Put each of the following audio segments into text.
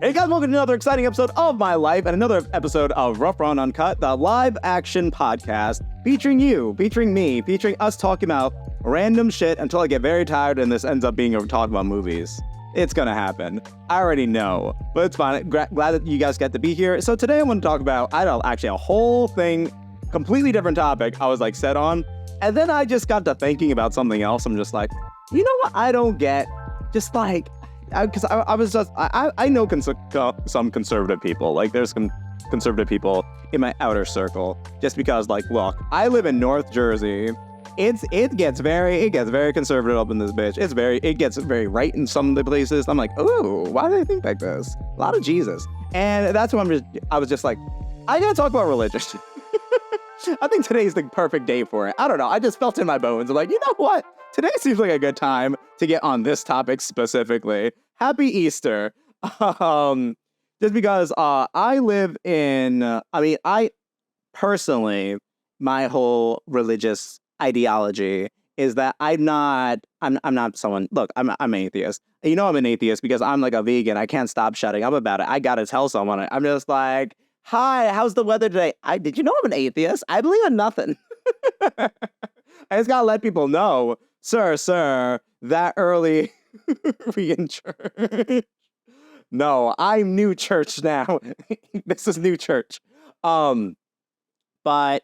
Hey guys, welcome to another exciting episode of My Life and another episode of RAW UNCUT, the live action podcast featuring you, featuring me, featuring us talking about random shit until I get very tired and this ends up being a talk about movies. It's gonna happen. I already know, but it's fine. Glad that you guys get to be here. So today I want to talk about, actually a whole thing, completely different topic I was like set on. And then I just got to thinking about something else. I'm just like, you know what I don't get? Just like, because I know some conservative people. Like there's some conservative people in my outer circle. Just because, like, look, I live in North Jersey. It gets very conservative up in this bitch. It gets very right in some of the places. I'm like, ooh, why do they think like this? A lot of Jesus. And that's what I was just like, I gotta talk about religion. I think today's the perfect day for it. I don't know. I just felt in my bones. I'm like, you know what? Today seems like a good time to get on this topic specifically. Happy Easter. Just because I live in, I personally, my whole religious ideology is that I'm not someone, look, I'm an atheist. You know I'm an atheist because I'm like a vegan. I can't stop shutting up about it. I gotta tell someone. I'm just like, hi, how's the weather today? Did you know I'm an atheist? I believe in nothing. I just gotta let people know. Sir, that early vegan church. No, I'm new church now. This is new church. But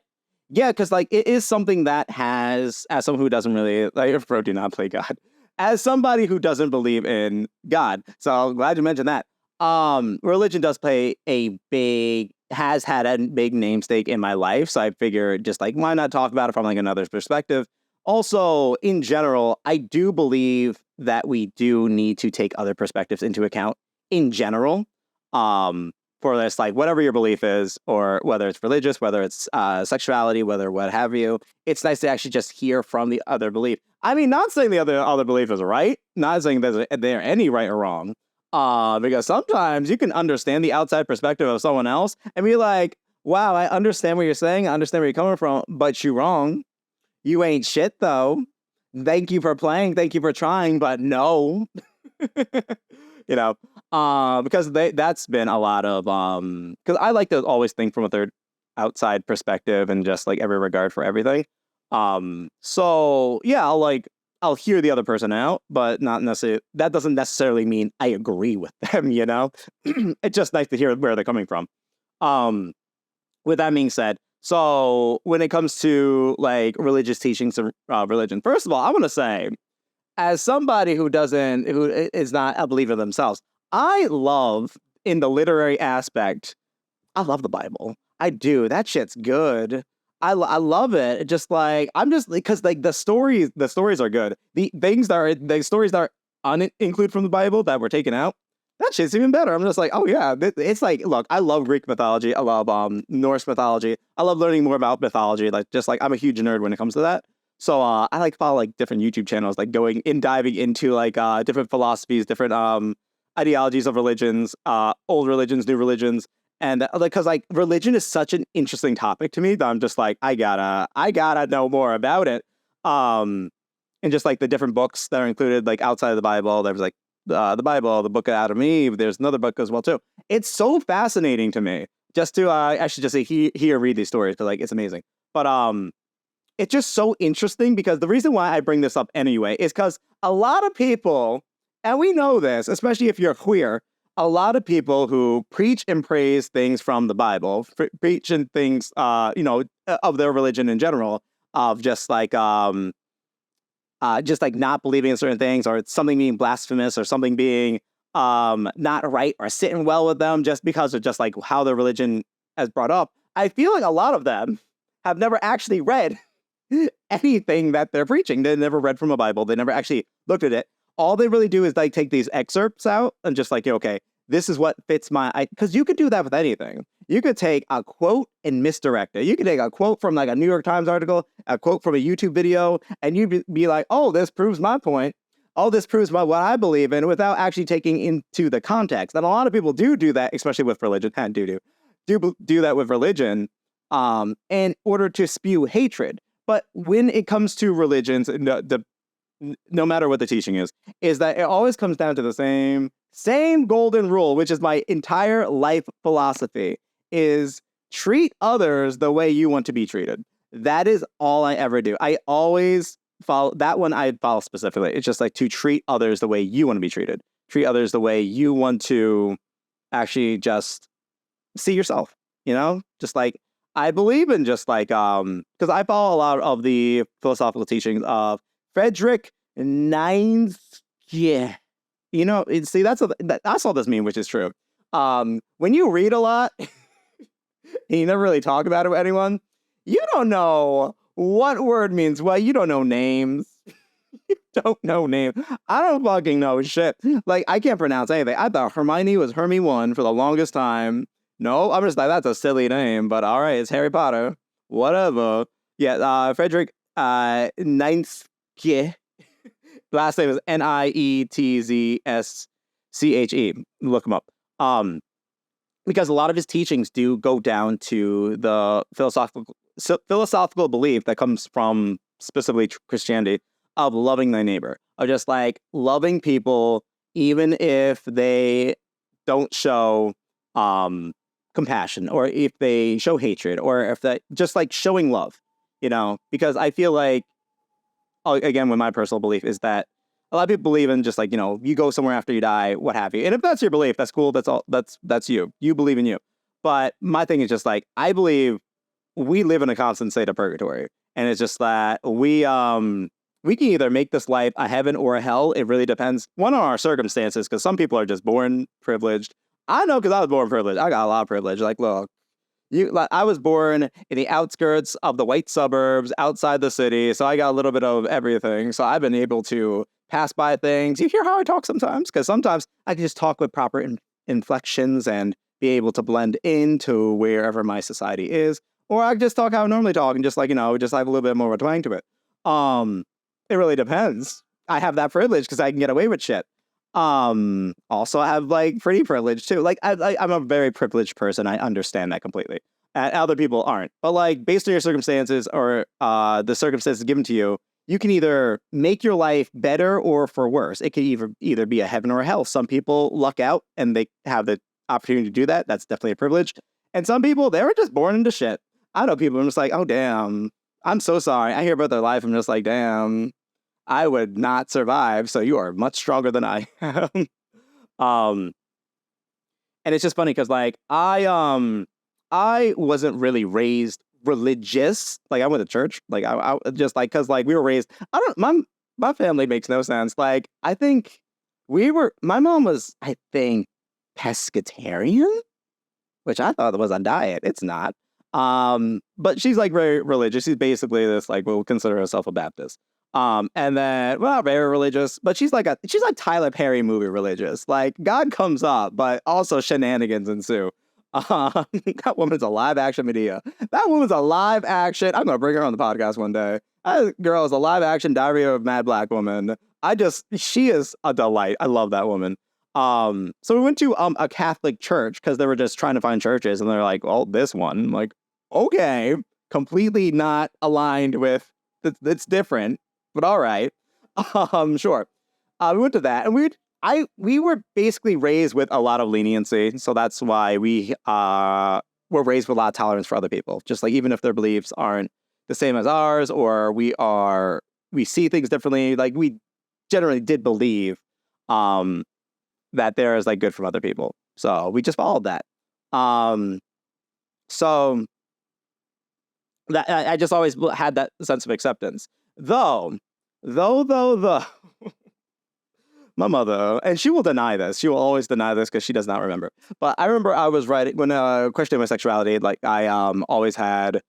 yeah, because like it is something that has, as someone who doesn't really, like, bro, do not play God. As somebody who doesn't believe in God, so I'm glad you mentioned that. Religion does has had a big namesake in my life, so I figured just like, why not talk about it from like another perspective? Also, in general, I do believe that we do need to take other perspectives into account in general. For this, like, whatever your belief is, or whether it's religious, whether it's sexuality, whether what have you, it's nice to actually just hear from the other belief. I mean, not saying the other belief is right, not saying that they're any right or wrong, because sometimes you can understand the outside perspective of someone else and be like, wow, I understand what you're saying, I understand where you're coming from, but you're wrong. You ain't shit, though. Thank you for playing. Thank you for trying, but no. You know, because that's been a lot of, because I like to always think from a third outside perspective and just like every regard for everything. So yeah, I'll hear the other person out, but not necessarily, that doesn't necessarily mean I agree with them, you know? It's just nice to hear where they're coming from. With that being said, so when it comes to like religious teachings of religion, first of all, I want to say, as somebody who is not a believer themselves, I love, in the literary aspect, I love the Bible. I do. That shit's good. I love it. Just like, I'm just, because like the stories are good. The stories that are included from the Bible that were taken out, that shit's even better. I'm just like, oh yeah, it's like, look, I love Greek mythology. I love Norse mythology. I love learning more about mythology. Like, just like, I'm a huge nerd when it comes to that. So I like follow like different YouTube channels, like diving into like different philosophies, different ideologies of religions, old religions, new religions, and like, because like religion is such an interesting topic to me that I'm just like, I gotta know more about it. And just like the different books that are included, like outside of the Bible, there's like the Bible, the Book of Adam and Eve. There's another book as well too. It's so fascinating to me just to actually just say hear read these stories, because like it's amazing. But it's just so interesting, because the reason why I bring this up anyway is because a lot of people, and we know this, especially if you're queer, a lot of people who preach and praise things from the Bible, preach and things, of their religion in general, of just like not believing in certain things, or something being blasphemous, or something being not right or sitting well with them, just because of just like how their religion has brought up. I feel like a lot of them have never actually read anything that they're preaching. They never read from a Bible. They never actually looked at it. All they really do is like take these excerpts out and just like, okay, this is what fits because you could do that with anything. You could take a quote and misdirect it. You could take a quote from like a New York Times article, a quote from a YouTube video, and you'd be like, oh, this proves my point. Oh, this proves what I believe in, without actually taking into the context. And a lot of people do that, especially with religion, and do that with religion, in order to spew hatred. But when it comes to religions, no matter what the teaching is that it always comes down to the same golden rule, which is my entire life philosophy, is treat others the way you want to be treated. That is all I ever do. I always follow that one. I follow specifically. It's just like to treat others the way you want to be treated. Treat others the way you want to actually just see yourself, just like I believe in just like, because I follow a lot of the philosophical teachings of Frederick Nietzsche. Yeah. See, that's all this means, which is true. When you read a lot and you never really talk about it with anyone, you don't know what word means what. You don't know names. You don't know names. I don't fucking know shit. Like, I can't pronounce anything. I thought Hermione was Hermy 1 for the longest time. No, I'm just like, that's a silly name, but all right, it's Harry Potter. Whatever. Yeah, Frederick Nietzsche. Last name is Nietzsche. Look him up. Because a lot of his teachings do go down to the philosophical belief that comes from specifically Christianity of loving thy neighbor, of just like loving people even if they don't show compassion, or if they show hatred, or if that just like showing love, because I feel like, again, with my personal belief is that a lot of people believe in just like, you go somewhere after you die, what have you. And if that's your belief, that's cool. That's all. That's you. You believe in you. But my thing is just like, I believe we live in a constant state of purgatory. And it's just that we can either make this life a heaven or a hell. It really depends, one, on our circumstances, because some people are just born privileged. I know, because I was born privileged. I got a lot of privilege. Like, look, I was born in the outskirts of the white suburbs outside the city, so I got a little bit of everything. So I've been able to pass by things. You hear how I talk sometimes? Because sometimes I can just talk with proper inflections and be able to blend into wherever my society is. Or I can just talk how I normally talk and just like, just have a little bit more of a twang to it. It really depends. I have that privilege because I can get away with shit. Also I have like pretty privilege too. Like I'm a very privileged person. I understand that completely. And other people aren't. But like based on your circumstances or the circumstances given to you, you can either make your life better or for worse. It could either be a heaven or a hell. Some people luck out and they have the opportunity to do that. That's definitely a privilege. And some people, they were just born into shit. I know people, I'm just like, oh damn, I'm so sorry. I hear about their life. I'm just like, damn, I would not survive. So you are much stronger than I am. And it's just funny because like I wasn't really raised religious. Like I went to church. Like I just like, because like we were raised. My family makes no sense. Like I think my mom was, I think, pescatarian, which I thought was a diet. It's not. But she's like very religious. She's basically this like, we'll consider herself a Baptist. And then, well, not very religious, but she's like Tyler Perry movie religious. Like God comes up, but also shenanigans ensue. That woman's a live action Medea. That woman's a live action. I'm gonna bring her on the podcast one day. That girl is a live action Diary of a Mad Black Woman. She is a delight. I love that woman. So we went to a Catholic church because they were just trying to find churches, and they're like, "Oh, this one." I'm like, okay, completely not aligned with. It's different, but all right. Sure. We went to that, and we were basically raised with a lot of leniency, so that's why we were raised with a lot of tolerance for other people. Just like even if their beliefs aren't the same as ours, or we see things differently. Like we generally did believe that there is like good from other people, so we just followed that. So that I just always had that sense of acceptance, though. My mother, and she will deny this. She will always deny this because she does not remember. But I remember I was writing when questioning my sexuality. Like I always had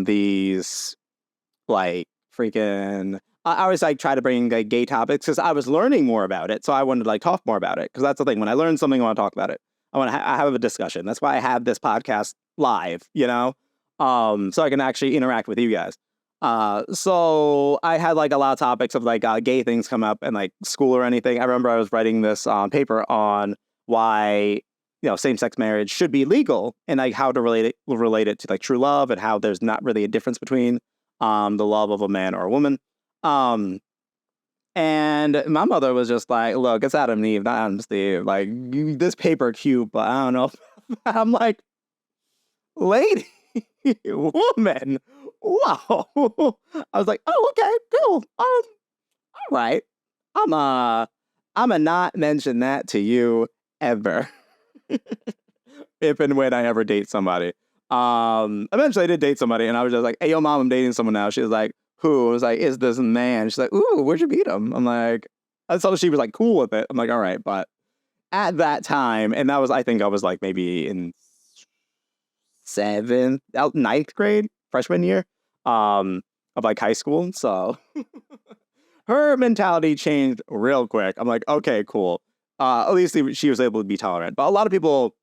these like freaking. I always like try to bring like gay topics because I was learning more about it. So I wanted to like talk more about it because that's the thing. When I learn something, I want to talk about it. I want to have a discussion. That's why I have this podcast live. So I can actually interact with you guys. So I had like a lot of topics of like gay things come up in like school or anything. I remember I was writing this paper on why same-sex marriage should be legal and like how to relate it to like true love and how there's not really a difference between the love of a man or a woman. And my mother was just like, look, it's Adam and Eve, not Adam and Steve. Like, this paper cute, but I don't know. I'm like, lady, woman, wow. I was like, oh, okay, cool. All right. I'm a not mention that to you ever. If and when I ever date somebody. Eventually I did date somebody, and I was just like, hey, yo, mom, I'm dating someone now. She was like, who? I was like, is this man? She's like, ooh, where'd you meet him? I'm like, so she was like cool with it. I'm like, all right, but at that time, and that was, I think I was like maybe in ninth grade, freshman year, of like high school. So her mentality changed real quick. I'm like, okay, cool. At least she was able to be tolerant. But a lot of people,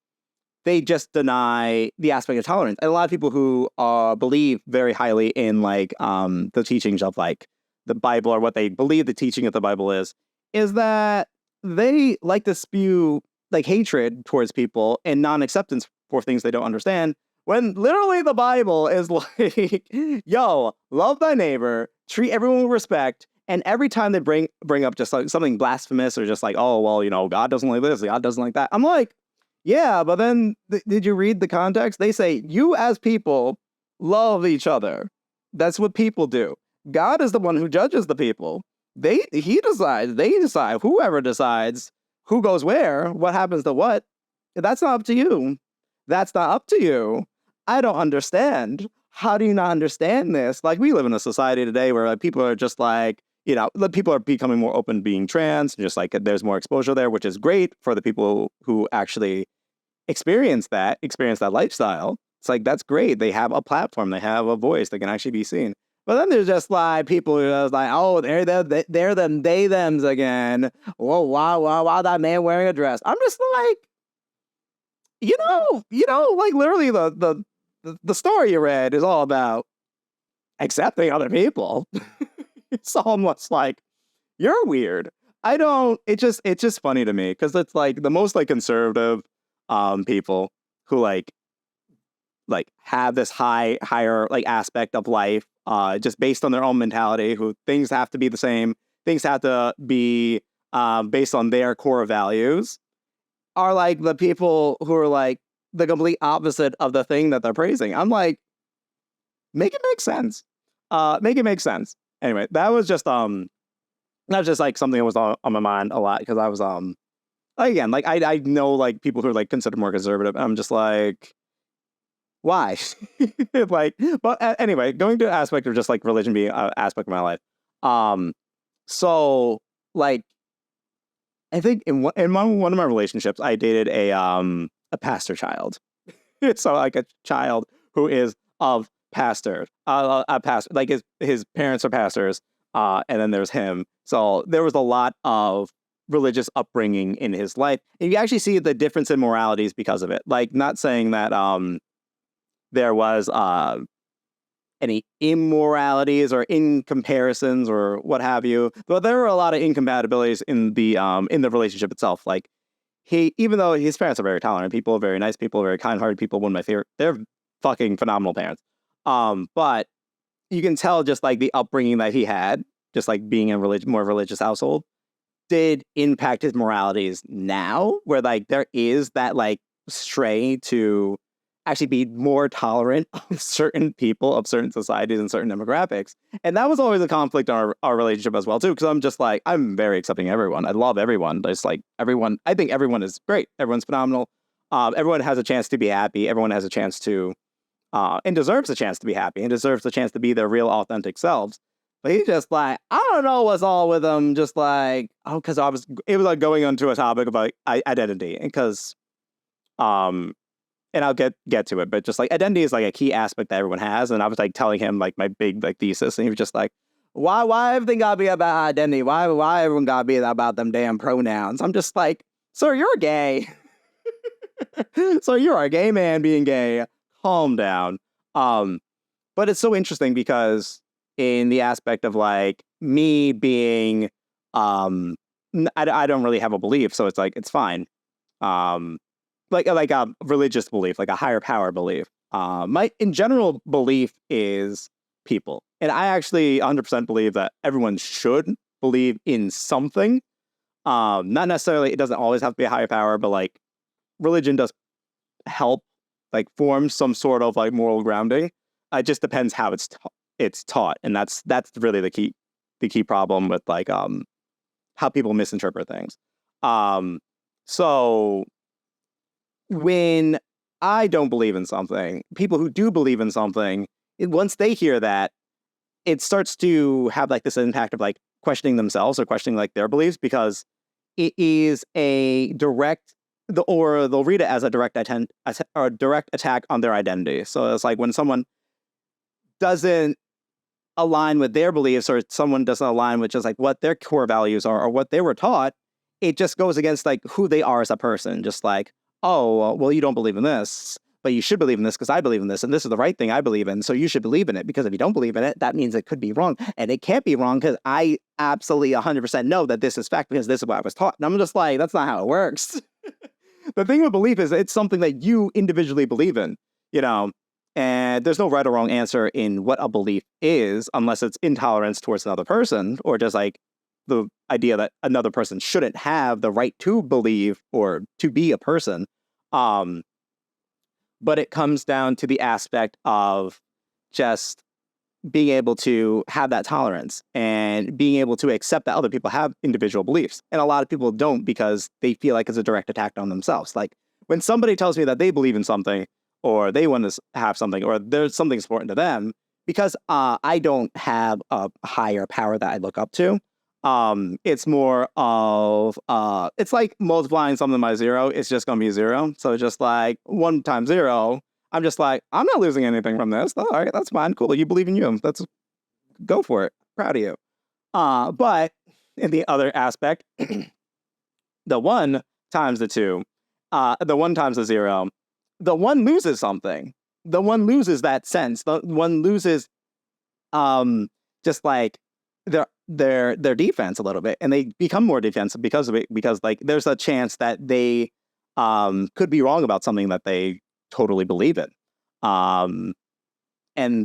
they just deny the aspect of tolerance. And a lot of people who believe very highly in like the teachings of like the Bible, or what they believe the teaching of the Bible is that they like to spew like hatred towards people and non-acceptance for things they don't understand, when literally the Bible is like, yo, love thy neighbor, treat everyone with respect. And every time they bring up just like something blasphemous, or just like, oh, well, you know, God doesn't like this, God doesn't like that. I'm like, yeah, but then did you read the context? They say, you as people love each other. That's what people do. God is the one who judges the people. He decides, they decide, whoever decides who goes where, what happens to what. That's not up to you. That's not up to you. I don't understand. How do you not understand this? Like, we live in a society today where like, people are just like, you know, people are becoming more open to being trans, just like there's more exposure there, which is great for the people who actually experience that lifestyle. It's like, that's great. They have a platform, they have a voice, they can actually be seen. But then there's just like people who are like, oh, they're them, they thems again. Whoa, wow, that man wearing a dress. I'm just like, you know, like literally the story you read is all about accepting other people. It's almost like, you're weird. It's just funny to me, because it's like the most like conservative people who like have this higher like aspect of life, just based on their own mentality, who things have to be the same, things have to be based on their core values, are like the people who are like the complete opposite of the thing that they're praising. I'm like, make it make sense. Make it make sense. Anyway, that was just like something that was on my mind a lot, because I was again, like I know like people who are like considered more conservative, and I'm just like, why? Like, but anyway, going to an aspect of just like religion being an aspect of my life. So like, I think in one of my relationships, I dated a pastor child. So like a child who is of pastor, a pastor, like his parents are pastors, and then there's him. So there was a lot of religious upbringing in his life, and you actually see the difference in moralities because of it. Like, not saying that there was any immoralities or incomparisons or what have you, but there were a lot of incompatibilities in the relationship itself. Like, even though his parents are very tolerant people, very nice people, very kind-hearted people, one of my favorite, they're fucking phenomenal parents. But you can tell just like the upbringing that he had, just like being in a more religious household, did impact his moralities now, where like there is that like stray to actually be more tolerant of certain people, of certain societies and certain demographics. And that was always a conflict in our relationship as well too, because I'm just like, I'm very accepting of everyone. I love everyone. It's like everyone, I think everyone is great. Everyone's phenomenal. Everyone has a chance to be happy. Everyone has a chance to and deserves a chance to be happy, and deserves a chance to be their real authentic selves. But he's just like, I don't know what's all with him. Just like, because it was like going onto a topic about identity, and because, and I'll get to it, but just like identity is like a key aspect that everyone has, and I was like telling him like my big like thesis, and he was just like, why everything gotta be about identity? Why everyone gotta be about them damn pronouns? I'm just like, sir, you're gay. So you're a gay man being gay. Calm down. But it's so interesting because in the aspect of like me being, I don't really have a belief, so it's like, it's fine. Like a religious belief, like a higher power belief. My in general belief is people, and I actually 100% believe that everyone should believe in something. Not necessarily, it doesn't always have to be a higher power, but like religion does help like form some sort of like moral grounding. It just depends how it's taught, and that's really the key problem with like how people misinterpret things. So when I don't believe in something, people who do believe in something, once they hear that, it starts to have like this impact of like questioning themselves or questioning like their beliefs, because it is a direct, or they'll read it as a direct attack on their identity. So it's like when someone doesn't align with their beliefs, or someone doesn't align with just like what their core values are or what they were taught, it just goes against like who they are as a person. Just like, oh, well, you don't believe in this, but you should believe in this because I believe in this, and this is the right thing I believe in, so you should believe in it, because if you don't believe in it, that means it could be wrong, and it can't be wrong because I absolutely 100% know that this is fact because this is what I was taught. And I'm just like, that's not how it works. The thing with belief is it's something that you individually believe in, you know, and there's no right or wrong answer in what a belief is, unless it's intolerance towards another person, or just like the idea that another person shouldn't have the right to believe or to be a person. But it comes down to the aspect of just being able to have that tolerance and being able to accept that other people have individual beliefs. And a lot of people don't, because they feel like it's a direct attack on themselves. Like when somebody tells me that they believe in something, or they want to have something, or there's something important to them, because I don't have a higher power that I look up to. It's more of, it's like multiplying something by 0, it's just going to be 0. So just like 1 times 0, I'm just like, I'm not losing anything from this. All right, that's fine. Cool. You believe in you. Let's go for it. Proud of you. But in the other aspect, the 1 times the 2, the 1 times the 0, the 1 loses something. The 1 loses that sense. The 1 loses, just like their defense a little bit, and they become more defensive because of it, because like there's a chance that they could be wrong about something that they totally believe in, and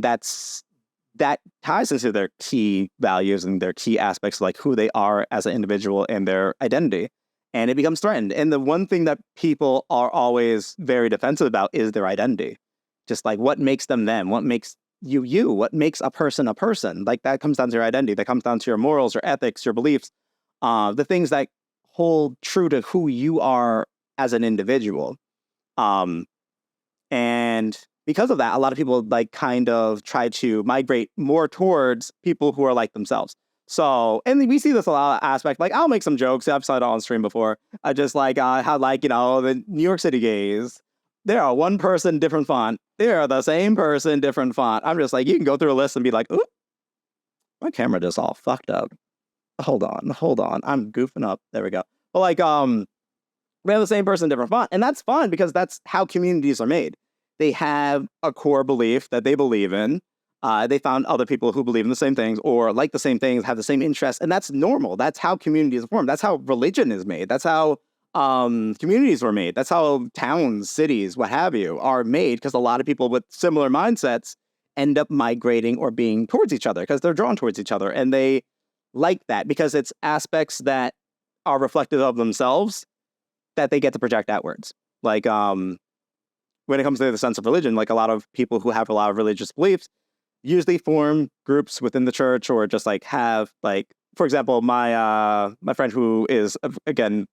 that ties into their key values and their key aspects, like who they are as an individual and their identity, and it becomes threatened. And the one thing that people are always very defensive about is their identity, just like what makes them them, what makes you, what makes a person a person. Like that comes down to your identity, that comes down to your morals, your ethics, your beliefs, the things that hold true to who you are as an individual. And because of that, a lot of people like kind of try to migrate more towards people who are like themselves. So, and we see this a lot of aspect, like I'll make some jokes. I've said it on stream before. I just like how like, you know, the New York City gays, they are one person, different font. They are the same person, different font. I'm just like, you can go through a list and be like, oop, my camera just all fucked up. Hold on. I'm goofing up. There we go. But like, we have the same person, different font. And that's fun because that's how communities are made. They have a core belief that they believe in. They found other people who believe in the same things or like the same things, have the same interests. And that's normal. That's how communities are formed. That's how religion is made. That's how communities were made. That's how towns, cities, what have you, are made, because a lot of people with similar mindsets end up migrating or being towards each other because they're drawn towards each other. And they like that because it's aspects that are reflective of themselves that they get to project outwards. Like when it comes to the sense of religion, like a lot of people who have a lot of religious beliefs usually form groups within the church, or just like have, like, for example, my friend who is, again,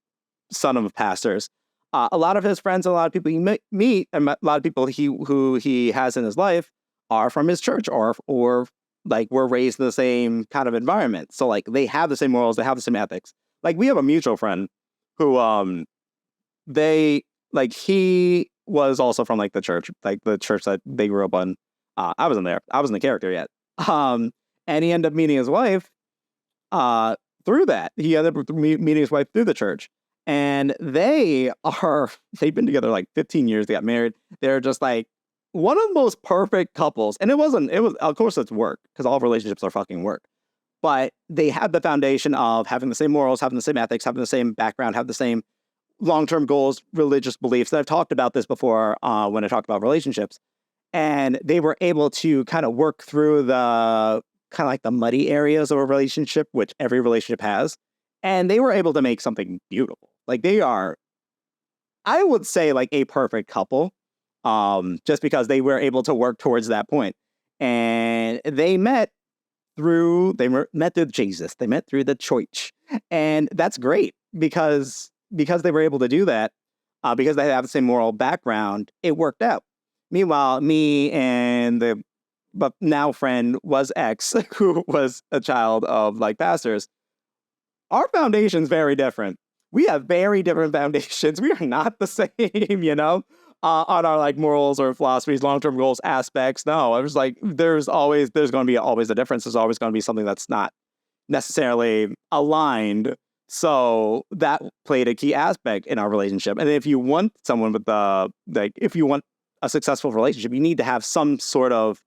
son of pastors, a lot of his friends, a lot of people he meet, and a lot of people who he has in his life are from his church, or like were raised in the same kind of environment. So like they have the same morals, they have the same ethics. Like we have a mutual friend who he was also from like the church that they grew up on. I wasn't there. I wasn't the character yet. And he ended up meeting his wife through that. He ended up meeting his wife through the church. And they've been together like 15 years. They got married. They're just like one of the most perfect couples. And it was, of course, it's work, because all relationships are fucking work. But they have the foundation of having the same morals, having the same ethics, having the same background, have the same long-term goals, religious beliefs. And I've talked about this before when I talked about relationships. And they were able to kind of work through the kind of like the muddy areas of a relationship, which every relationship has. And they were able to make something beautiful. Like they are, I would say, like a perfect couple, just because they were able to work towards that point. And they met met through Jesus. They met through the church. And that's great because they were able to do that, because they have the same moral background, it worked out. Meanwhile, me and the but now friend was ex, who was a child of like pastors. Our foundation's very different. We have very different foundations. We are not the same, on our like morals or philosophies, long-term goals, aspects. No, I was like, there's going to be always a difference. There's always going to be something that's not necessarily aligned. So that played a key aspect in our relationship. And if you want someone with if you want a successful relationship, you need to have some sort of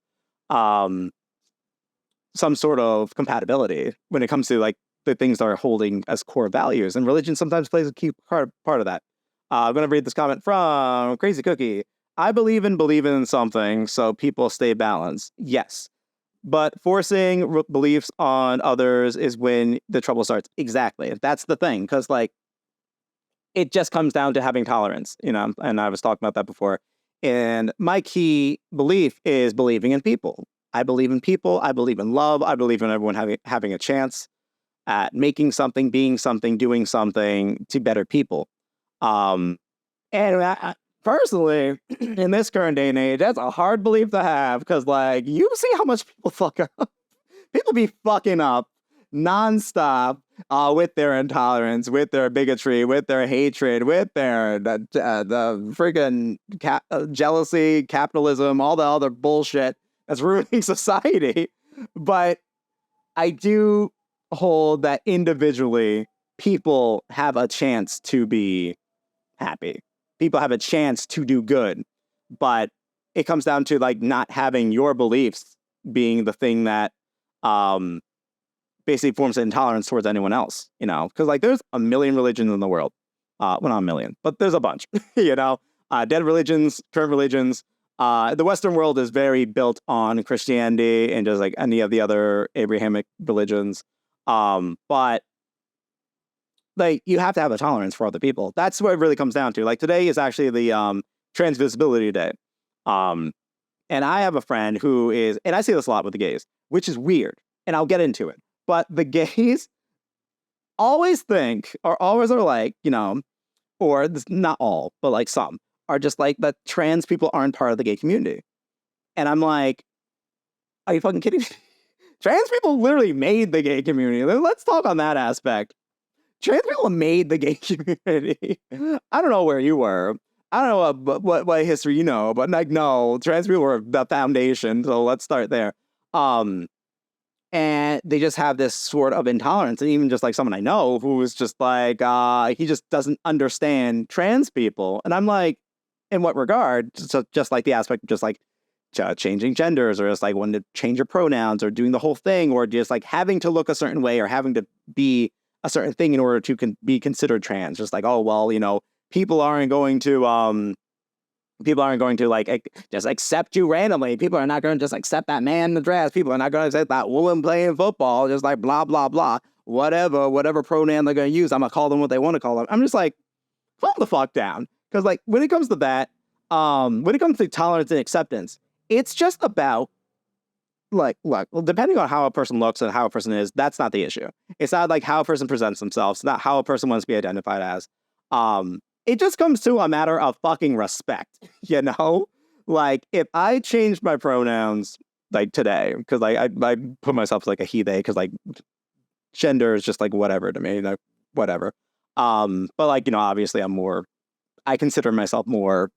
compatibility when it comes to like the things that are holding as core values. And religion sometimes plays a key part of that. I'm going to read this comment from Crazy Cookie. I believe in something, so people stay balanced. Yes. But forcing beliefs on others is when the trouble starts. Exactly. That's the thing. Because, like, it just comes down to having tolerance, and I was talking about that before. And my key belief is believing in people. I believe in people. I believe in love. I believe in everyone having a chance at making something, being something, doing something to better people. And I, personally, in this current day and age, that's a hard belief to have because, like, you see how much people fuck up. People be fucking up nonstop with their intolerance, with their bigotry, with their hatred, with their the freaking jealousy, capitalism, all the other bullshit that's ruining society. But I do hold that individually, people have a chance to be happy. People have a chance to do good, but it comes down to like not having your beliefs being the thing that basically forms an intolerance towards anyone else, because like there's a million religions in the world. Well, not a million, but there's a bunch, dead religions, current religions. The Western world is very built on Christianity and just like any of the other Abrahamic religions. But like you have to have a tolerance for other people. That's what it really comes down to. Like today is actually the Trans Visibility Day. And I have a friend who is, and I see this a lot with the gays, which is weird, and I'll get into it. But the gays always think, or always are like, or not all, but like some, are just like that trans people aren't part of the gay community. And I'm like, are you fucking kidding me? Trans people literally made the gay community. Let's talk on that aspect. Trans people made the gay community. I don't know where you were. I don't know what history you know, but like, no, trans people were the foundation. So let's start there. And they just have this sort of intolerance. And even just like someone I know who is just like, he just doesn't understand trans people. And I'm like, in what regard? So just like the aspect of just like changing genders, or just like wanting to change your pronouns, or doing the whole thing, or just like having to look a certain way, or having to be a certain thing in order to be considered trans. Just like, oh, well, people aren't going to like just accept you randomly. People are not going to just accept that man in the dress. People are not going to accept that woman playing football. Just like blah, blah, blah. Whatever pronoun they're going to use, I'm going to call them what they want to call them. I'm just like, calm the fuck down. Because like when it comes to that, when it comes to tolerance and acceptance, it's just about like, look, well, depending on how a person looks and how a person is, that's not the issue. It's not like how a person presents themselves. It's not how a person wants to be identified as. It just comes to a matter of fucking respect, Like, if I changed my pronouns, like, today, because, like, I put myself as, like, a he, they, because, like, gender is just, like, whatever to me, like, whatever. But, like, obviously I consider myself more,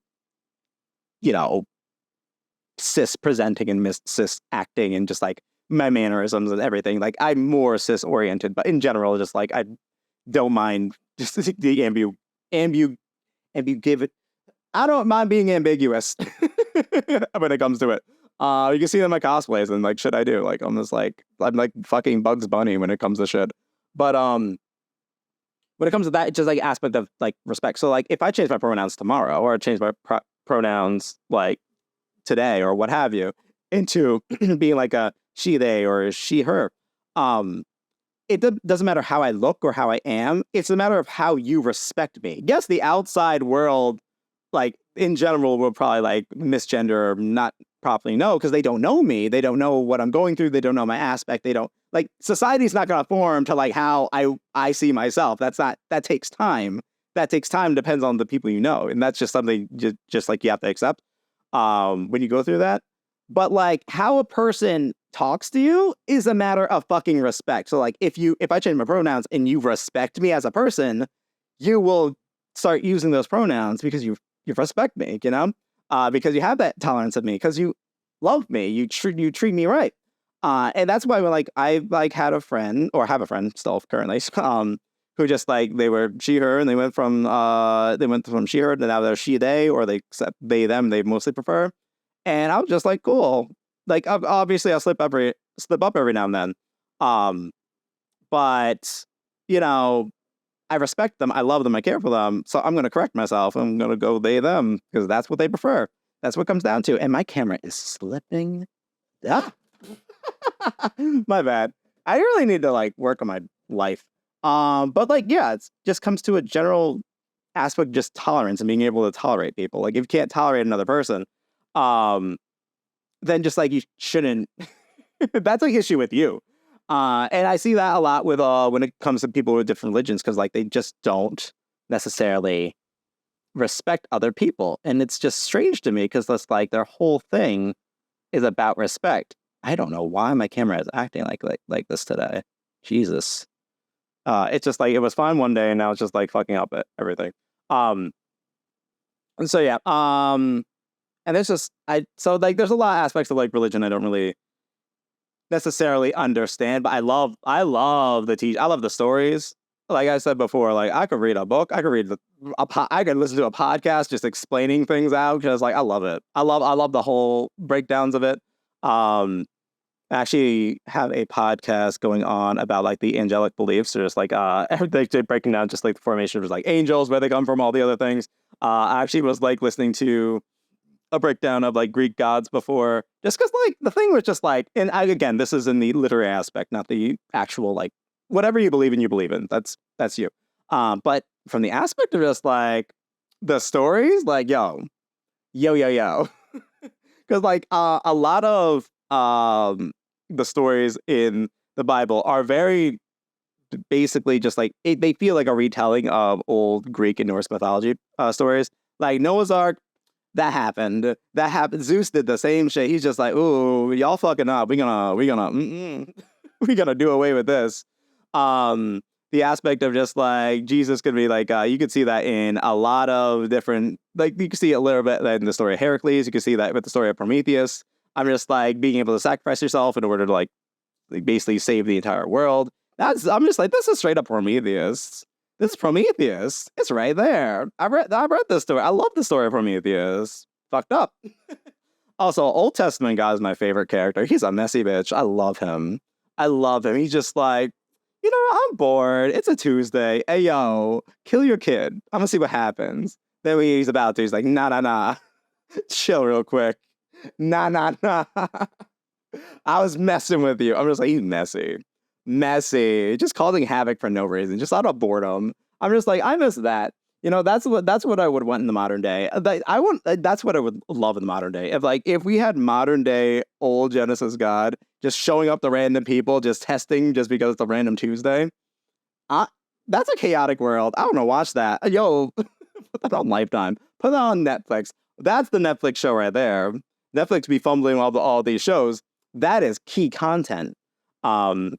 cis-presenting and cis-acting and just, like, my mannerisms and everything. Like, I'm more cis-oriented, but in general, just, like, I don't mind just the I don't mind being ambiguous when it comes to it. You can see it in my cosplays and like shit I do. Like I'm like fucking Bugs Bunny when it comes to shit. But when it comes to that, it's just like aspect of like respect. So like if I change my pronouns tomorrow, or I change my pronouns like today or what have you, into being like a she, they, or she, her. Doesn't matter how I look or how I am. It's a matter of how you respect me. Yes, the outside world, like in general, will probably like misgender or not properly know because they don't know me. They don't know what I'm going through. They don't know my aspect. They don't like society's not going to form to like how I see myself. That takes time. That takes time. Depends on the people you know, and that's just something just like you have to accept when you go through that. But like how a person talks to you is a matter of fucking respect. So like if I change my pronouns and you respect me as a person, you will start using those pronouns because you respect me, you know? Because you have that tolerance of me, because you love me, you treat me right. And that's why when like I like had a friend or have a friend still currently, who just like they were she, her, and they went from she, her to now they're she, they, or they except they, them, they mostly prefer. And I was just like, cool. Like, obviously, I'll slip up every now and then. But, you know, I respect them. I love them. I care for them. So I'm going to correct myself. I'm going to go they, them, because that's what they prefer. That's what it comes down to. And my camera is slipping. Ah. My bad. I really need to, like, work on my life. But, like, yeah, it just comes to a general aspect, just tolerance and being able to tolerate people. Like, if you can't tolerate another person, then just like you shouldn't. That's an issue with you. And I see that a lot with when it comes to people with different religions, because like they just don't necessarily respect other people, and it's just strange to me because that's like their whole thing is about respect. I don't know why my camera is acting like this today. Jesus, it's just like it was fine one day, and now it's just like fucking up at everything. And so yeah, and there's just so like there's a lot of aspects of like religion I don't really necessarily understand, but I love the I love the stories. Like I said before, like I could read a book, I could I could listen to a podcast just explaining things out because like I love it. I love the whole breakdowns of it. I actually have a podcast going on about like the angelic beliefs, or just like everything breaking down just like the formation of like angels, where they come from, all the other things. I actually was like listening to a breakdown of like Greek gods before, just because like the thing was just like, and again, this is in the literary aspect, not the actual like whatever you believe in. That's you. But from the aspect of just like the stories, like yo, because like a lot of the stories in the Bible are very basically just like they feel like a retelling of old Greek and Norse mythology stories, like Noah's Ark. That happened. Zeus did the same shit. He's just like, ooh, y'all fucking up. We gonna do away with this. The aspect of just like Jesus could be like, you could see that in a lot of different, like you can see a little bit in the story of Heracles. You can see that with the story of Prometheus. I'm just like being able to sacrifice yourself in order to like basically save the entire world. I'm just like, this is straight up Prometheus. This is Prometheus. It's right there. I read this story. I love the story of Prometheus. Fucked up. Also, Old Testament God is my favorite character. He's a messy bitch. I love him. He's just like, you know, I'm bored. It's a Tuesday. Hey, yo, kill your kid. I'm gonna see what happens. Then when he's about to, he's like, nah. Chill real quick. Nah. I was messing with you. I'm just like, he's messy, just causing havoc for no reason, just out of boredom. I'm just like, I miss that. You know, that's what I would want in the modern day. That's what I would love in the modern day. If we had modern day old Genesis God just showing up to random people, just testing just because it's a random Tuesday. That's a chaotic world. I want to watch that. Yo, put that on Lifetime. Put that on Netflix. That's the Netflix show right there. Netflix be fumbling all these shows. That is key content. But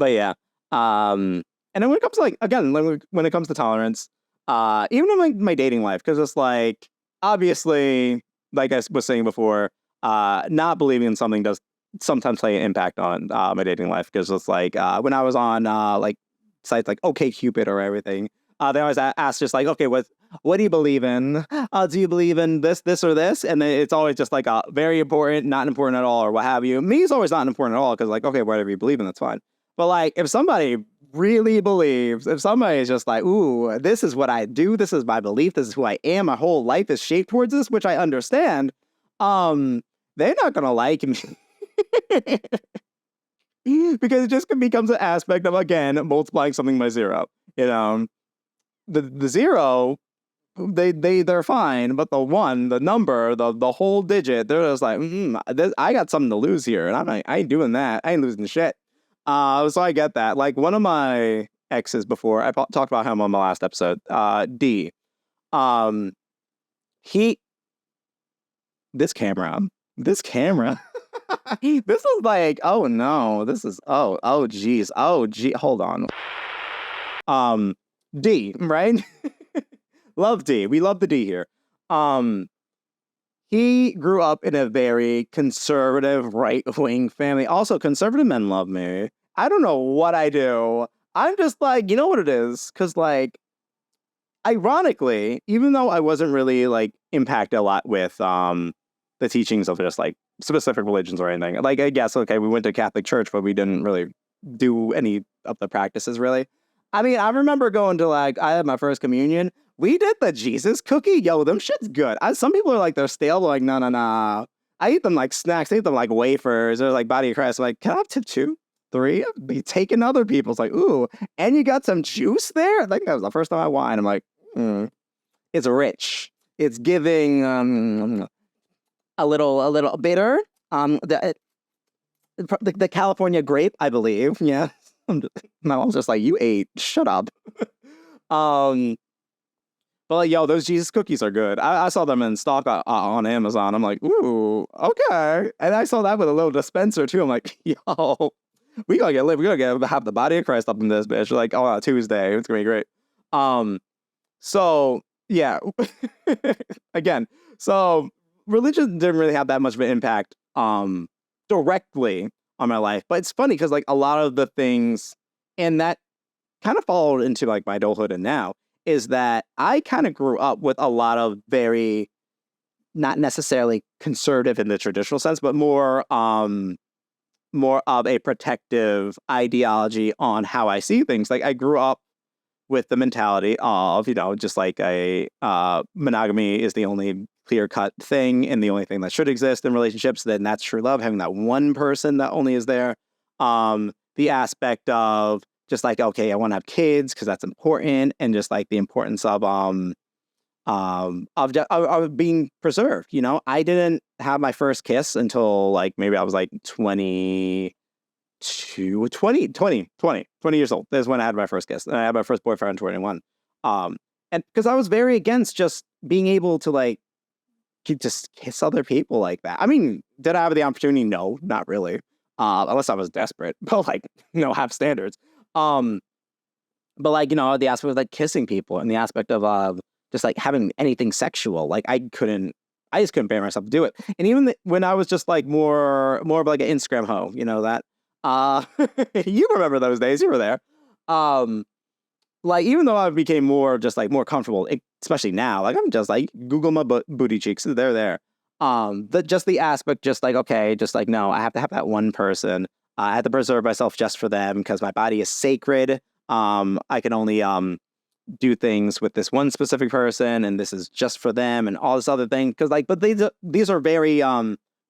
yeah, and then when it comes to like, again, when it comes to tolerance, even in like my dating life, because it's like, obviously, like I was saying before, not believing in something does sometimes play an impact on my dating life, because it's like when I was on like sites like OkCupid or everything, they always ask just like, okay, what do you believe in? Do you believe in this, or this? And then it's always just like very important, not important at all, or what have you. Me is always not important at all, because like, okay, whatever you believe in, that's fine. But like, if somebody really believes, if somebody is just like, ooh, this is what I do, this is my belief, this is who I am, my whole life is shaped towards this, which I understand. they're not gonna like me. Because it just becomes an aspect of, again, multiplying something by zero. You know, the zero, they're fine, but the one, the number, the whole digit, they're just like, I got something to lose here, and I'm like, I ain't doing that. I ain't losing shit. So I get that. Like one of my exes before, I talked about him on my last episode. D. He. This camera. This is like, oh no, this is geez, hold on. D, right? Love D. We love the D here. He grew up in a very conservative right-wing family. Also, conservative men love me. I don't know what I do. I'm just like, you know what it is? Because like, ironically, even though I wasn't really like impacted a lot with the teachings of just like specific religions or anything. Like, I guess, okay, we went to Catholic church, but we didn't really do any of the practices, really. I mean, I remember going to, like, I had my first communion. We did the Jesus cookie. Yo, them shit's good. Some people are like, they're stale. Like, no. I eat them like snacks. I eat them like wafers or like body of Christ. I'm like, can I have tip 2, 3? Be taking other people's like, ooh, and you got some juice there? I think that was the first time I wine. I'm like, it's rich. It's giving a little bitter. The California grape, I believe. Yeah. My mom's just like, you ate. Shut up. But like, yo, those Jesus cookies are good. I saw them in stock on Amazon. I'm like, ooh, okay. And I saw that with a little dispenser too. I'm like, yo, we gotta get lit. We gotta have the body of Christ up in this bitch. Like, oh, Tuesday. It's gonna be great. So yeah. Again, so religion didn't really have that much of an impact directly on my life. But it's funny because like a lot of the things, and that kind of followed into like my adulthood and now, is that I kind of grew up with a lot of very, not necessarily conservative in the traditional sense, but more of a protective ideology on how I see things. Like I grew up with the mentality of, you know, just like monogamy is the only clear-cut thing and the only thing that should exist in relationships. Then that's true love, having that one person that only is there. The aspect of just like, okay, I want to have kids because that's important, and just like the importance of being preserved. You know, I didn't have my first kiss until like maybe I was like 20 years old. That's when I had my first kiss. And I had my first boyfriend at 21. And because I was very against just being able to like just kiss other people like that. I mean, did I have the opportunity? No, not really. Unless I was desperate, but like, you know, have standards. But like, you know, the aspect of like kissing people and the aspect of just like having anything sexual, like I just couldn't bear myself to do it. And even when I was just like more of like an Instagram hoe, you know, that, you remember those days, you were there. Like, even though I became more comfortable, especially now, like I'm just like, Google my booty cheeks, they're there. The aspect, just like, okay, just like, no, I have to have that one person. I have to preserve myself just for them because my body is sacred. I can only do things with this one specific person, and this is just for them, and all this other thing. Because like, but these are very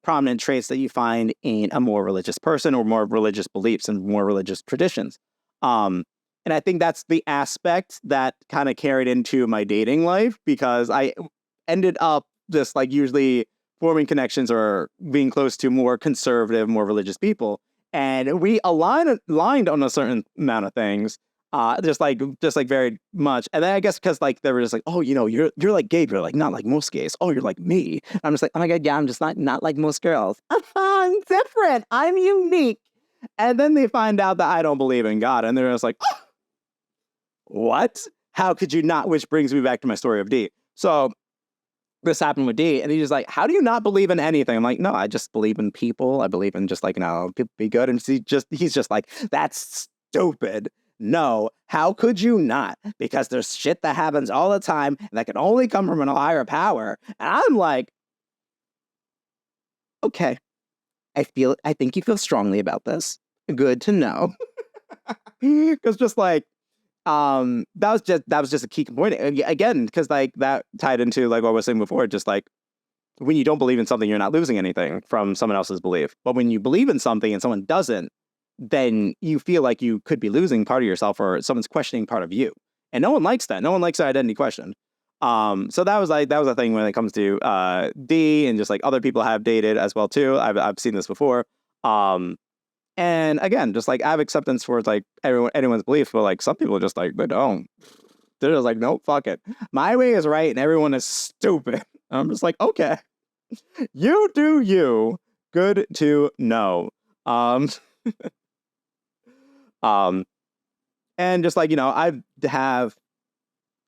prominent traits that you find in a more religious person or more religious beliefs and more religious traditions. And I think that's the aspect that kind of carried into my dating life, because I ended up just like usually forming connections or being close to more conservative, more religious people. And we aligned on a certain amount of things, just like very much. And then I guess because like they were just like, oh, you know, you're like Gabriel, like not like most gays. Oh, you're like me. I'm just like, oh my god, yeah, I'm just not like most girls. I'm different. I'm unique. And then they find out that I don't believe in God, and they're just like, oh, what? How could you not? Which brings me back to my story of D. So this happened with D, and he's just like, how do you not believe in anything? I'm like, no, I just believe in people. I believe in just like, you know, people be good. And he's just like, that's stupid. No, how could you not? Because there's shit that happens all the time and that can only come from a higher power. And I'm like, okay, I think you feel strongly about this. Good to know. Because just like, that was just a key point again, because like that tied into like what I was saying before, just like when you don't believe in something, you're not losing anything from someone else's belief. But when you believe in something and someone doesn't, then you feel like you could be losing part of yourself or someone's questioning part of you. And no one likes that. No one likes their identity questioned. So that was a thing when it comes to D, and just like other people have dated as well too. I've seen this before. And again, just like I have acceptance towards like anyone's belief, but like some people just like they don't. They're just like, nope, fuck it. My way is right and everyone is stupid. I'm just like, okay. You do you. Good to know. And just like, I have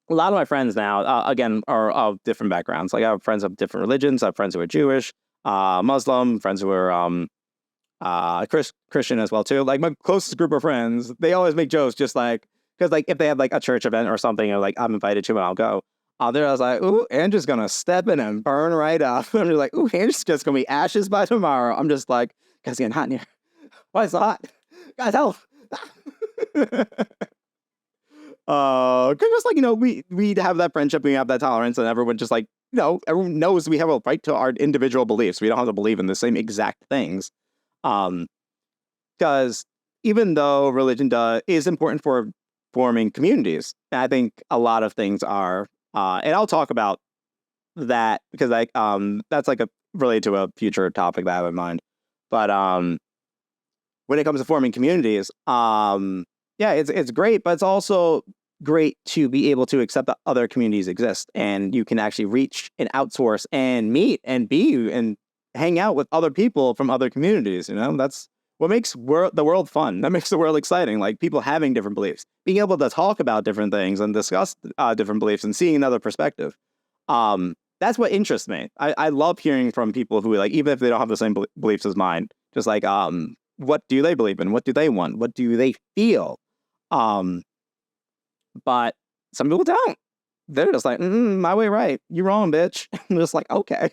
a lot of my friends now, again, are of different backgrounds. Like I have friends of different religions. I have friends who are Jewish, Muslim, friends who are Christian as well too. Like my closest group of friends, they always make jokes just like, because like if they have like a church event or something, or like I'm invited to and I'll go. There I was like, ooh, Andrew's gonna step in and burn right up. And they're like, ooh, Andrew's just gonna be ashes by tomorrow. I'm just like, guys, it's getting hot in here. Why is it so hot? Guys, help. Cause just like, we have that friendship, we have that tolerance, and everyone just like, everyone knows we have a right to our individual beliefs. We don't have to believe in the same exact things. Because even though religion is important for forming communities, I think a lot of things are, and I'll talk about that because that's like related to a future topic that I have in mind. But when it comes to forming communities, yeah, it's great, but it's also great to be able to accept that other communities exist, and you can actually reach and outsource and meet and be and hang out with other people from other communities. That's what makes the world fun. That makes the world exciting. Like people having different beliefs, being able to talk about different things and discuss different beliefs and seeing another perspective. That's what interests me. I love hearing from people who, like, even if they don't have the same beliefs as mine, just like, what do they believe in? What do they want? What do they feel? But some people don't. They're just like, my way right. You're wrong, bitch. I'm just like, okay.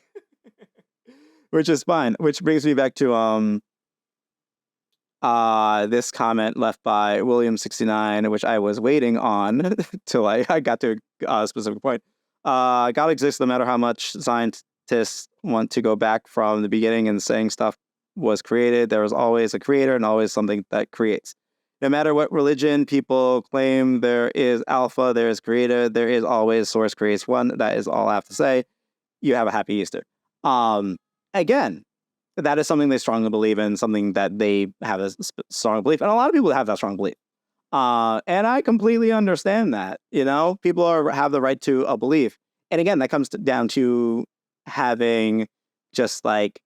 Which is fine. Which brings me back to this comment left by William69, which I was waiting on till I got to a specific point. God exists no matter how much scientists want to go back from the beginning and saying stuff was created. There was always a creator and always something that creates. No matter what religion people claim, there is alpha, there is creator, there is always source creates one. That is all I have to say. You have a happy Easter. Again, that is something they strongly believe in, something that they have a strong belief. And a lot of people have that strong belief. And I completely understand that. People have the right to a belief. And again, that comes down to having just like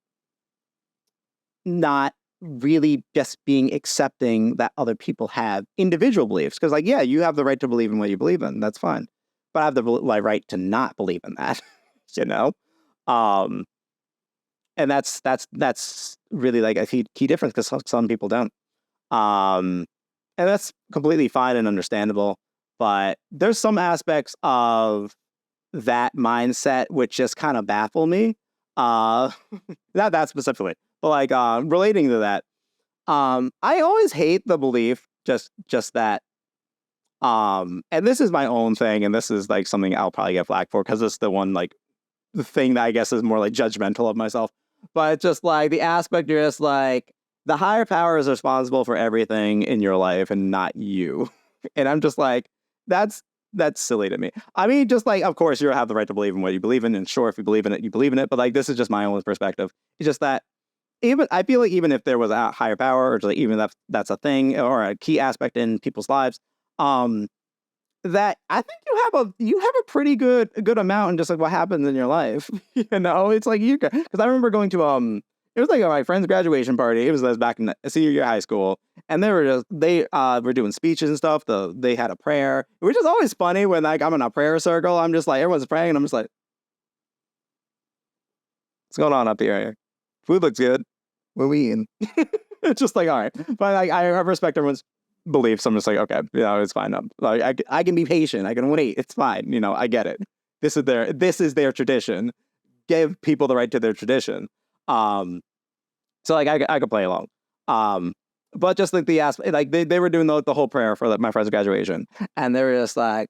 not really just being accepting that other people have individual beliefs. Because like, yeah, you have the right to believe in what you believe in. That's fine. But I have the right to not believe in that, And that's really like a key difference, because some people don't. And that's completely fine and understandable. But there's some aspects of that mindset which just kind of baffle me. Not that specifically, but like relating to that. I always hate the belief just that. And this is my own thing, and this is like something I'll probably get flack for, because it's the one like the thing that I guess is more like judgmental of myself. But it's just like the aspect you're just like, the higher power is responsible for everything in your life and not you. And I'm just like, that's silly to me. I mean, just like, of course, you have the right to believe in what you believe in, and sure, if you believe in it, you believe in it. But like, this is just my own perspective. It's just that I feel like even if there was a higher power, or just like, even if that's a thing or a key aspect in people's lives, that I think you have a pretty good amount in just like what happens in your life. It's like because I remember going to it was like my friend's graduation party. It was back in the senior year of high school, and they were doing speeches and stuff. They had a prayer, which is always funny when like I'm in a prayer circle. I'm just like, everyone's praying, and I'm just like, what's going on up here? Food looks good. What are we eating? It's just like, all right, but like I respect everyone's beliefs. I'm just like, okay, it's fine. Like I can be patient. I can wait. It's fine. I get it. This is their tradition. Give people the right to their tradition. So like I could play along. But just like the aspect, like they were doing the whole prayer for my friend's graduation, and they were just like,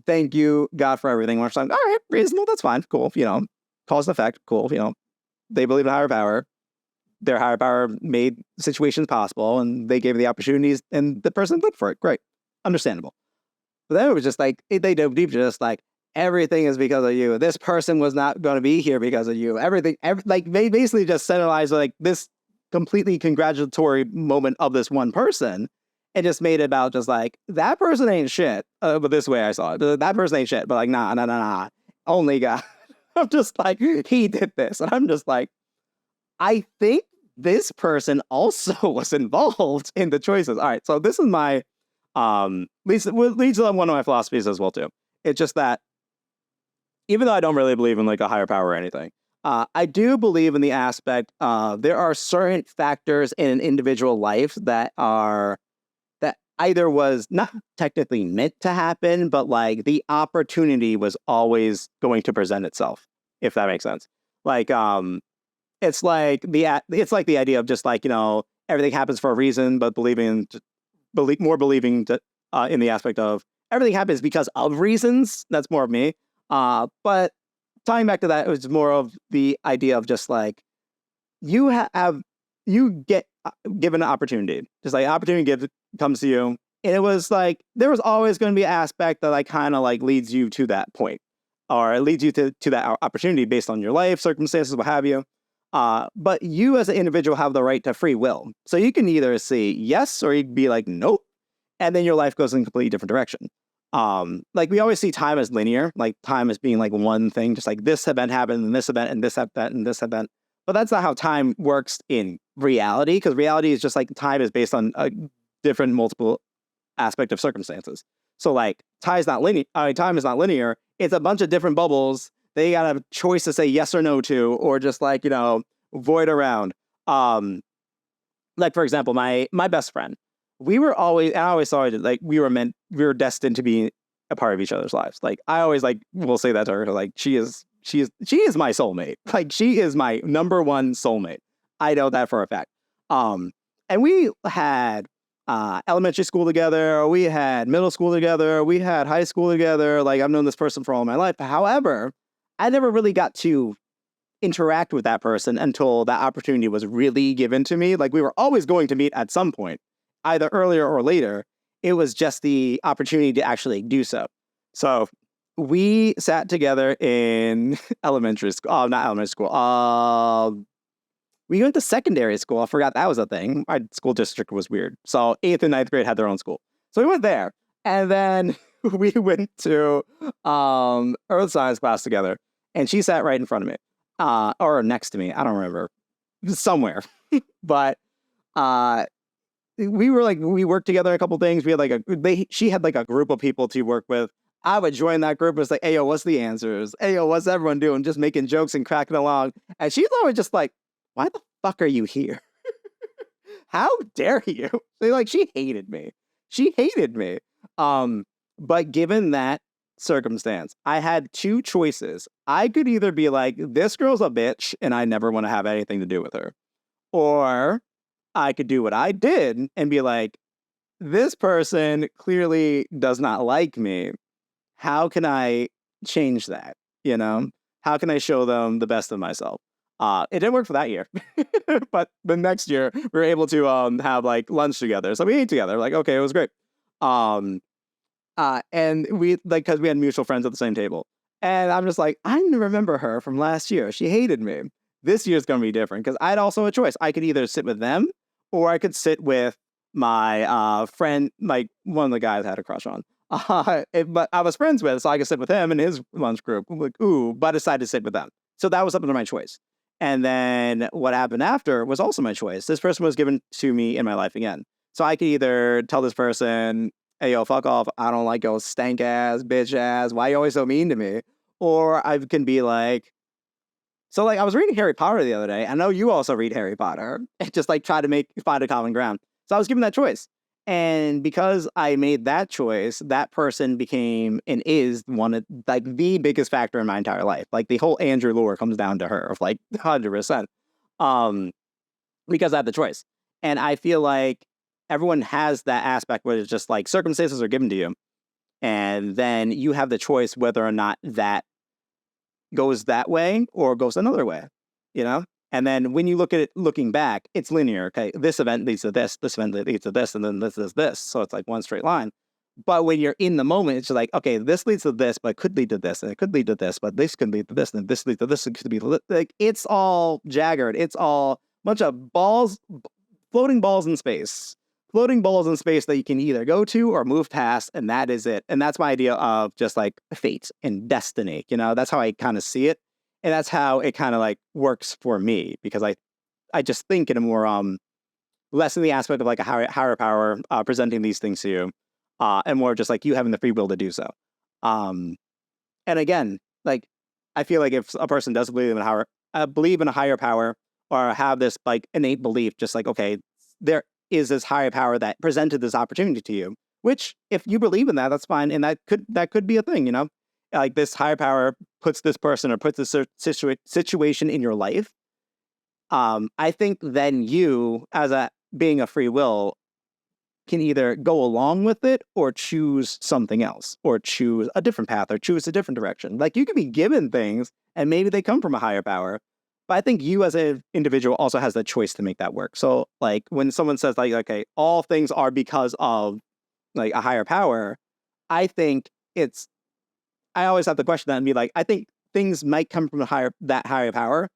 thank you God for everything. Which I'm all right, reasonable. That's fine, cool. cause and effect. Cool. They believe in a higher power. Their higher power made situations possible, and they gave the opportunities, and the person lived for it. Great. Understandable. But then it was just like, they dove deep, just like, everything is because of you. This person was not going to be here because of you. Like, they basically just centralized like this completely congratulatory moment of this one person, and just made it about just like, that person ain't shit. But this way I saw it. That person ain't shit. But like, nah. Only God. I'm just like, he did this. And I'm just like, I think this person also was involved in the choices. All right, so this is my leads to one of my philosophies as well too. It's just that even though I don't really believe in like a higher power or anything, I do believe in the aspect there are certain factors in an individual life that either was not technically meant to happen, but like the opportunity was always going to present itself, if that makes sense. Like it's like the idea of just like, everything happens for a reason, but believing in the aspect of everything happens because of reasons. That's more of me. But tying back to that, it was more of the idea of just like, you get given an opportunity, just like opportunity comes to you. And it was like, there was always going to be an aspect that like kind of like leads you to that point, or it leads you to that opportunity based on your life circumstances, what have you. But you as an individual have the right to free will. So you can either say yes, or you can be like, nope. And then your life goes in a completely different direction. Like we always see time as linear, like time as being like one thing, just like this event happened and this event and this event and this event. But that's not how time works in reality, because reality is just like time is based on a different multiple aspect of circumstances. So like time is not linear. It's a bunch of different bubbles. They got a choice to say yes or no to, or just like, void around. Like for example, my best friend, I always saw it like we were destined to be a part of each other's lives. Like I always like will say that to her, like she is my soulmate. Like she is my number one soulmate. I know that for a fact. And we had elementary school together, we had middle school together, we had high school together. Like I've known this person for all my life. However, I never really got to interact with that person until that opportunity was really given to me. Like we were always going to meet at some point, either earlier or later. It was just the opportunity to actually do so. So we sat together in elementary school. Oh, not elementary school. We went to secondary school. I forgot that was a thing. My school district was weird. So 8th and 9th grade had their own school. So we went there. And then we went to earth science class together. And she sat right in front of me. Or next to me. I don't remember. Somewhere. But we worked together a couple things. We had she had like a group of people to work with. I would join that group. It's like, hey, yo, what's the answers? Hey, yo, what's everyone doing? Just making jokes and cracking along. And she's always just like, why the fuck are you here? How dare you? She hated me. She hated me. But given that circumstance, I had two choices. I could either be like, this girl's a bitch and I never want to have anything to do with her. Or I could do what I did and be like, this person clearly does not like me. How can I change that? How can I show them the best of myself? It didn't work for that year, but the next year we were able to have like lunch together. So we ate together. Like, okay, it was great. And we because we had mutual friends at the same table. And I'm just like, I remember her from last year. She hated me. This year's gonna be different because I had also a choice. I could either sit with them or I could sit with my friend, like one of the guys I had a crush on. But I was friends with, so I could sit with him and his lunch group. I'm like, ooh, but I decided to sit with them. So that was up to my choice. And then what happened after was also my choice. This person was given to me in my life again. So I could either tell this person, hey, yo, fuck off. I don't like your stank ass, bitch ass. Why are you always so mean to me? Or I can be like, so like I was reading Harry Potter the other day. I know you also read Harry Potter. And just like try to find a common ground. So I was given that choice. And because I made that choice, that person became and is one of like the biggest factor in my entire life. Like the whole Andrew lore comes down to her of like 100%. Because I had the choice. And I feel like everyone has that aspect where it's just like circumstances are given to you. And then you have the choice whether or not that goes that way or goes another way, you know? And then when you look at it looking back, it's linear. Okay, this event leads to this event leads to this, and then this is this. So it's like one straight line. But when you're in the moment, it's just like, okay, this leads to this, but it could lead to this, and it could lead to this, but this could lead to this, and this leads to this, and it could be like, it's all jaggered. It's all a bunch of balls, floating balls in space. Floating balls in space that you can either go to or move past, and that is it. And that's my idea of just like fate and destiny. You know, that's how I kind of see it. And that's how it kind of like works for me, because I just think in a more less in the aspect of like a higher power presenting these things to you, and more just like you having the free will to do so. And again, like I feel like if a person does believe in a higher power, or have this like innate belief, just like, okay, there is this higher power that presented this opportunity to you. Which, if you believe in that, that's fine, and that could be a thing, you know. Like this higher power puts this person or puts this situation in your life. I think then you, as being a free will, can either go along with it or choose something else, or choose a different path, or choose a different direction. Like you can be given things and maybe they come from a higher power, but I think you as an individual also has the choice to make that work. So like when someone says like, okay, all things are because of like a higher power, I think I always have to question that and be like, I think things might come from that higher power,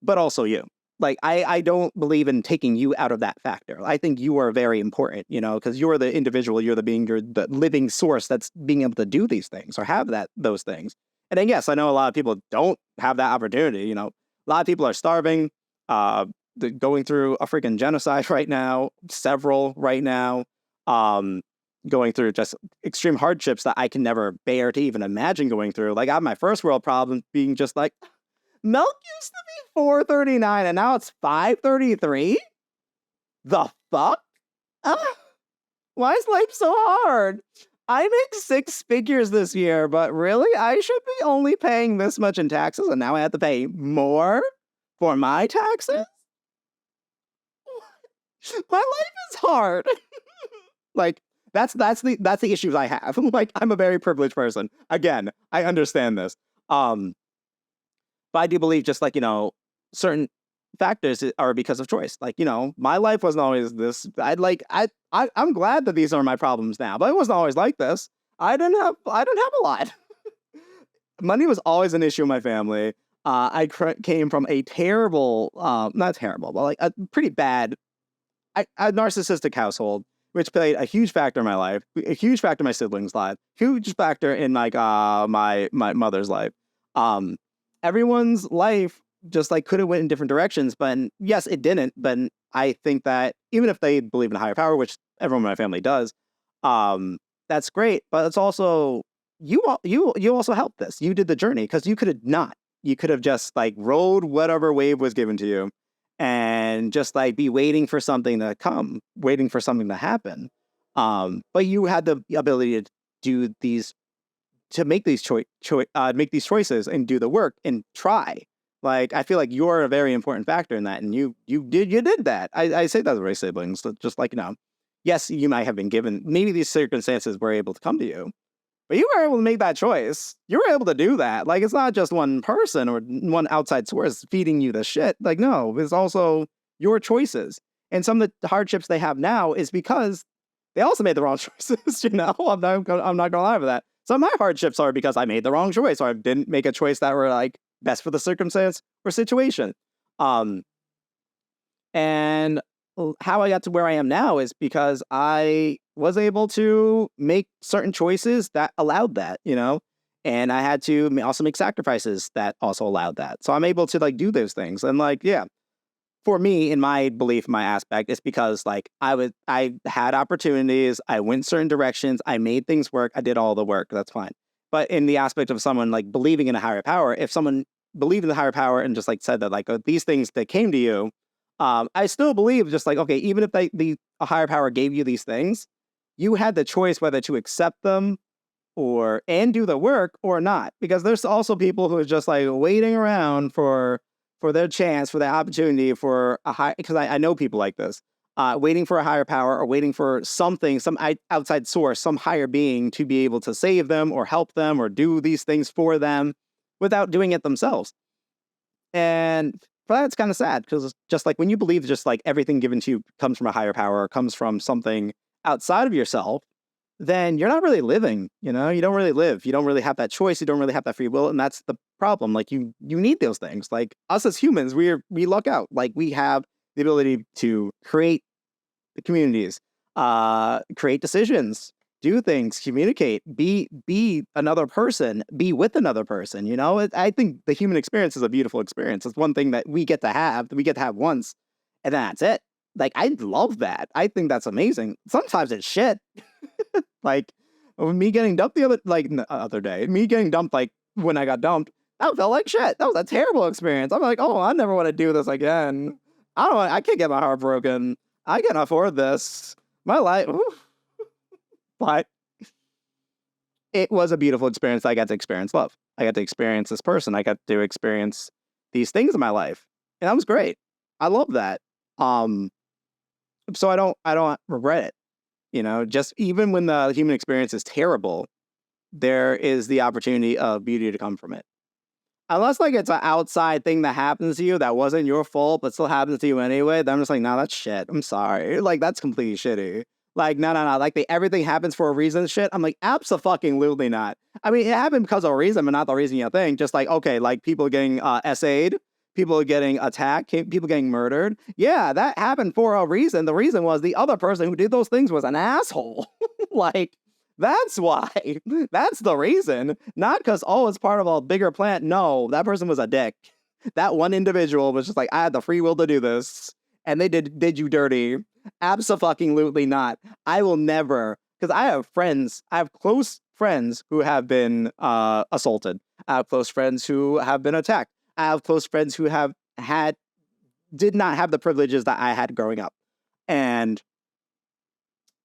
but also you. Like, I don't believe in taking you out of that factor. I think you are very important, you know, because you're the individual, you're the living source that's being able to do these things or have those things. And then, yes, I know a lot of people don't have that opportunity. You know, a lot of people are starving, going through a freaking genocide right now, several right now, going through just extreme hardships that I can never bear to even imagine going through. Like I have my first world problem being just like, milk used to be $4.39 and now it's $5.33? The fuck? Why is life so hard? I make 6 figures this year, but really, I should be only paying this much in taxes, and now I have to pay more for my taxes? My life is hard. Like, that's the issues I have. Like, I'm a very privileged person. Again, I understand this. But I do believe just like, you know, certain factors are because of choice. Like, you know, my life wasn't always this. I'm glad that these are my problems now, but it wasn't always like this. I didn't have a lot. Money was always an issue in my family. I came from a terrible, not terrible, but like a pretty bad, a narcissistic household, which played a huge factor in my life, a huge factor in my siblings' life, huge factor in like my mother's life. Everyone's life just like could have went in different directions, but yes, it didn't. But I think that even if they believe in a higher power, which everyone in my family does, that's great. But it's also you also helped this. You did the journey because you could have not. You could have just like rode whatever wave was given to you, and just like be waiting for something to come, waiting for something to happen. But you had the ability to do these. To make these make these choices and do the work and try. Like I feel like you're a very important factor in that, and you did that. I say that to my siblings, just like, you know, yes, you might have been given maybe these circumstances were able to come to you, but you were able to make that choice. You were able to do that. Like it's not just one person or one outside source feeding you the shit. Like no, it's also your choices. And some of the hardships they have now is because they also made the wrong choices. You know, I'm not gonna lie about that. Some of my hardships are because I made the wrong choice, or I didn't make a choice that were like best for the circumstance or situation. And how I got to where I am now is because I was able to make certain choices that allowed that, you know, and I had to also make sacrifices that also allowed that. So I'm able to like do those things. And like, yeah, for me, in my belief, my aspect, it's because like I had opportunities, I went certain directions, I made things work, I did all the work. That's fine. But in the aspect of someone like believing in a higher power, if someone believed in the higher power and just like said that like these things that came to you, I still believe just like, okay, even if a higher power gave you these things, you had the choice whether to accept them and do the work or not. Because there's also people who are just like waiting around for their chance, for the opportunity for a high, because I know people like this, waiting for a higher power or waiting for something, some outside source, some higher being to be able to save them or help them or do these things for them. without doing it themselves. And for that, it's kind of sad because just like when you believe just like everything given to you comes from a higher power or comes from something outside of yourself, then you're not really living, you know? You don't really live. You don't really have that choice. You don't really have that free will. And that's the problem. Like you need those things. Like us as humans, we luck out. Like we have the ability to create the communities, create decisions, do things, communicate, be another person, be with another person. You know, I think the human experience is a beautiful experience. It's one thing that we get to have once, and that's it. Like I love that. I think that's amazing. Sometimes it's shit. Like me getting dumped the other day, me getting dumped like when I got dumped, that felt like shit. That was a terrible experience. I'm like, oh, I never want to do this again. I can't get my heart broken. I can afford this. My life. Oof. But it was a beautiful experience. I got to experience love. I got to experience this person. I got to experience these things in my life. And that was great. I love that. So I don't regret it. You know, just even when the human experience is terrible, there is the opportunity of beauty to come from it. Unless like it's an outside thing that happens to you that wasn't your fault, but still happens to you anyway, then I'm just like, nah, that's shit. I'm sorry. Like that's completely shitty. Like, no. Like everything happens for a reason shit. I'm like, abso-fucking-lutely not. I mean, it happened because of a reason, but not the reason you think. Just like, okay, like people getting SA'd, people getting attacked, people getting murdered. Yeah, that happened for a reason. The reason was the other person who did those things was an asshole. Like, that's why. That's the reason. Not because, oh, it's part of a bigger plan. No, that person was a dick. That one individual was just like, I had the free will to do this. And they did you dirty. Abso-fucking-lutely not. I will never, because I have close friends who have been assaulted. I have close friends who have been attacked. I have close friends who did not have the privileges that I had growing up. And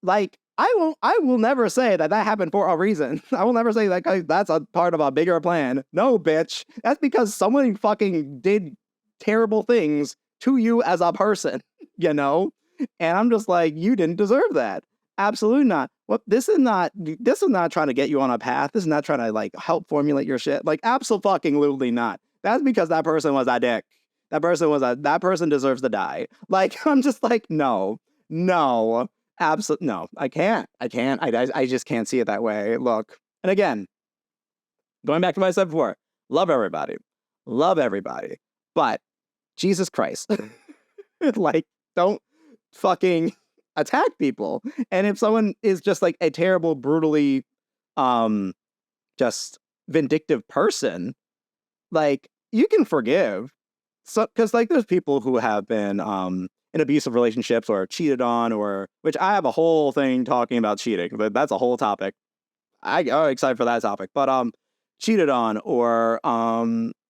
like, I will never say that happened for a reason. I will never say that that's a part of a bigger plan. No, bitch. That's because someone fucking did terrible things to you as a person, you know? And I'm just like, you didn't deserve that. Absolutely not. Well, this is not trying to get you on a path. This is not trying to like help formulate your shit. Like, absolutely not. That's because that person was a dick. That person deserves to die. Like, I'm just like, no. Absolutely no. I can't. I just can't see it that way. Look, and again, going back to what I said before, love everybody, but Jesus Christ, like, don't fucking attack people. And if someone is just like a terrible, brutally, just vindictive person, like, you can forgive. So, because like there's people who have been in abusive relationships or cheated on, or which I have a whole thing talking about cheating, but that's a whole topic. I'm excited for that topic. But cheated on, or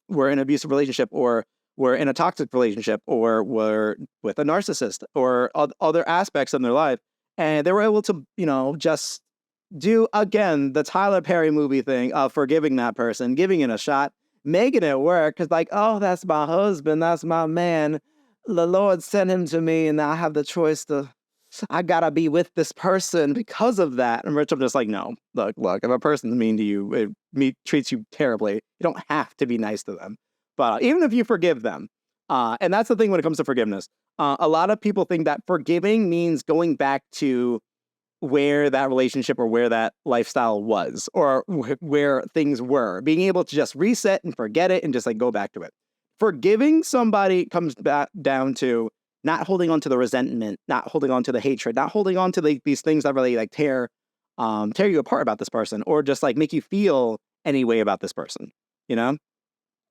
were in an abusive relationship, or were in a toxic relationship, or were with a narcissist, or other aspects of their life, and they were able to, you know, just do again the Tyler Perry movie thing of forgiving that person, giving it a shot, making it work, because like, oh, that's my husband, that's my man. The Lord sent him to me, and I have the choice I gotta be with this person because of that. And Rich, I'm just like, no, look, if a person's mean to you, treats you terribly, you don't have to be nice to them. But even if you forgive them, and that's the thing when it comes to forgiveness, a lot of people think that forgiving means going back to where that relationship or where that lifestyle was, or where things were, being able to just reset and forget it and just like go back to it. Forgiving somebody comes back down to not holding on to the resentment, not holding on to the hatred, not holding on to these things that really like tear you apart about this person, or just like make you feel any way about this person, you know?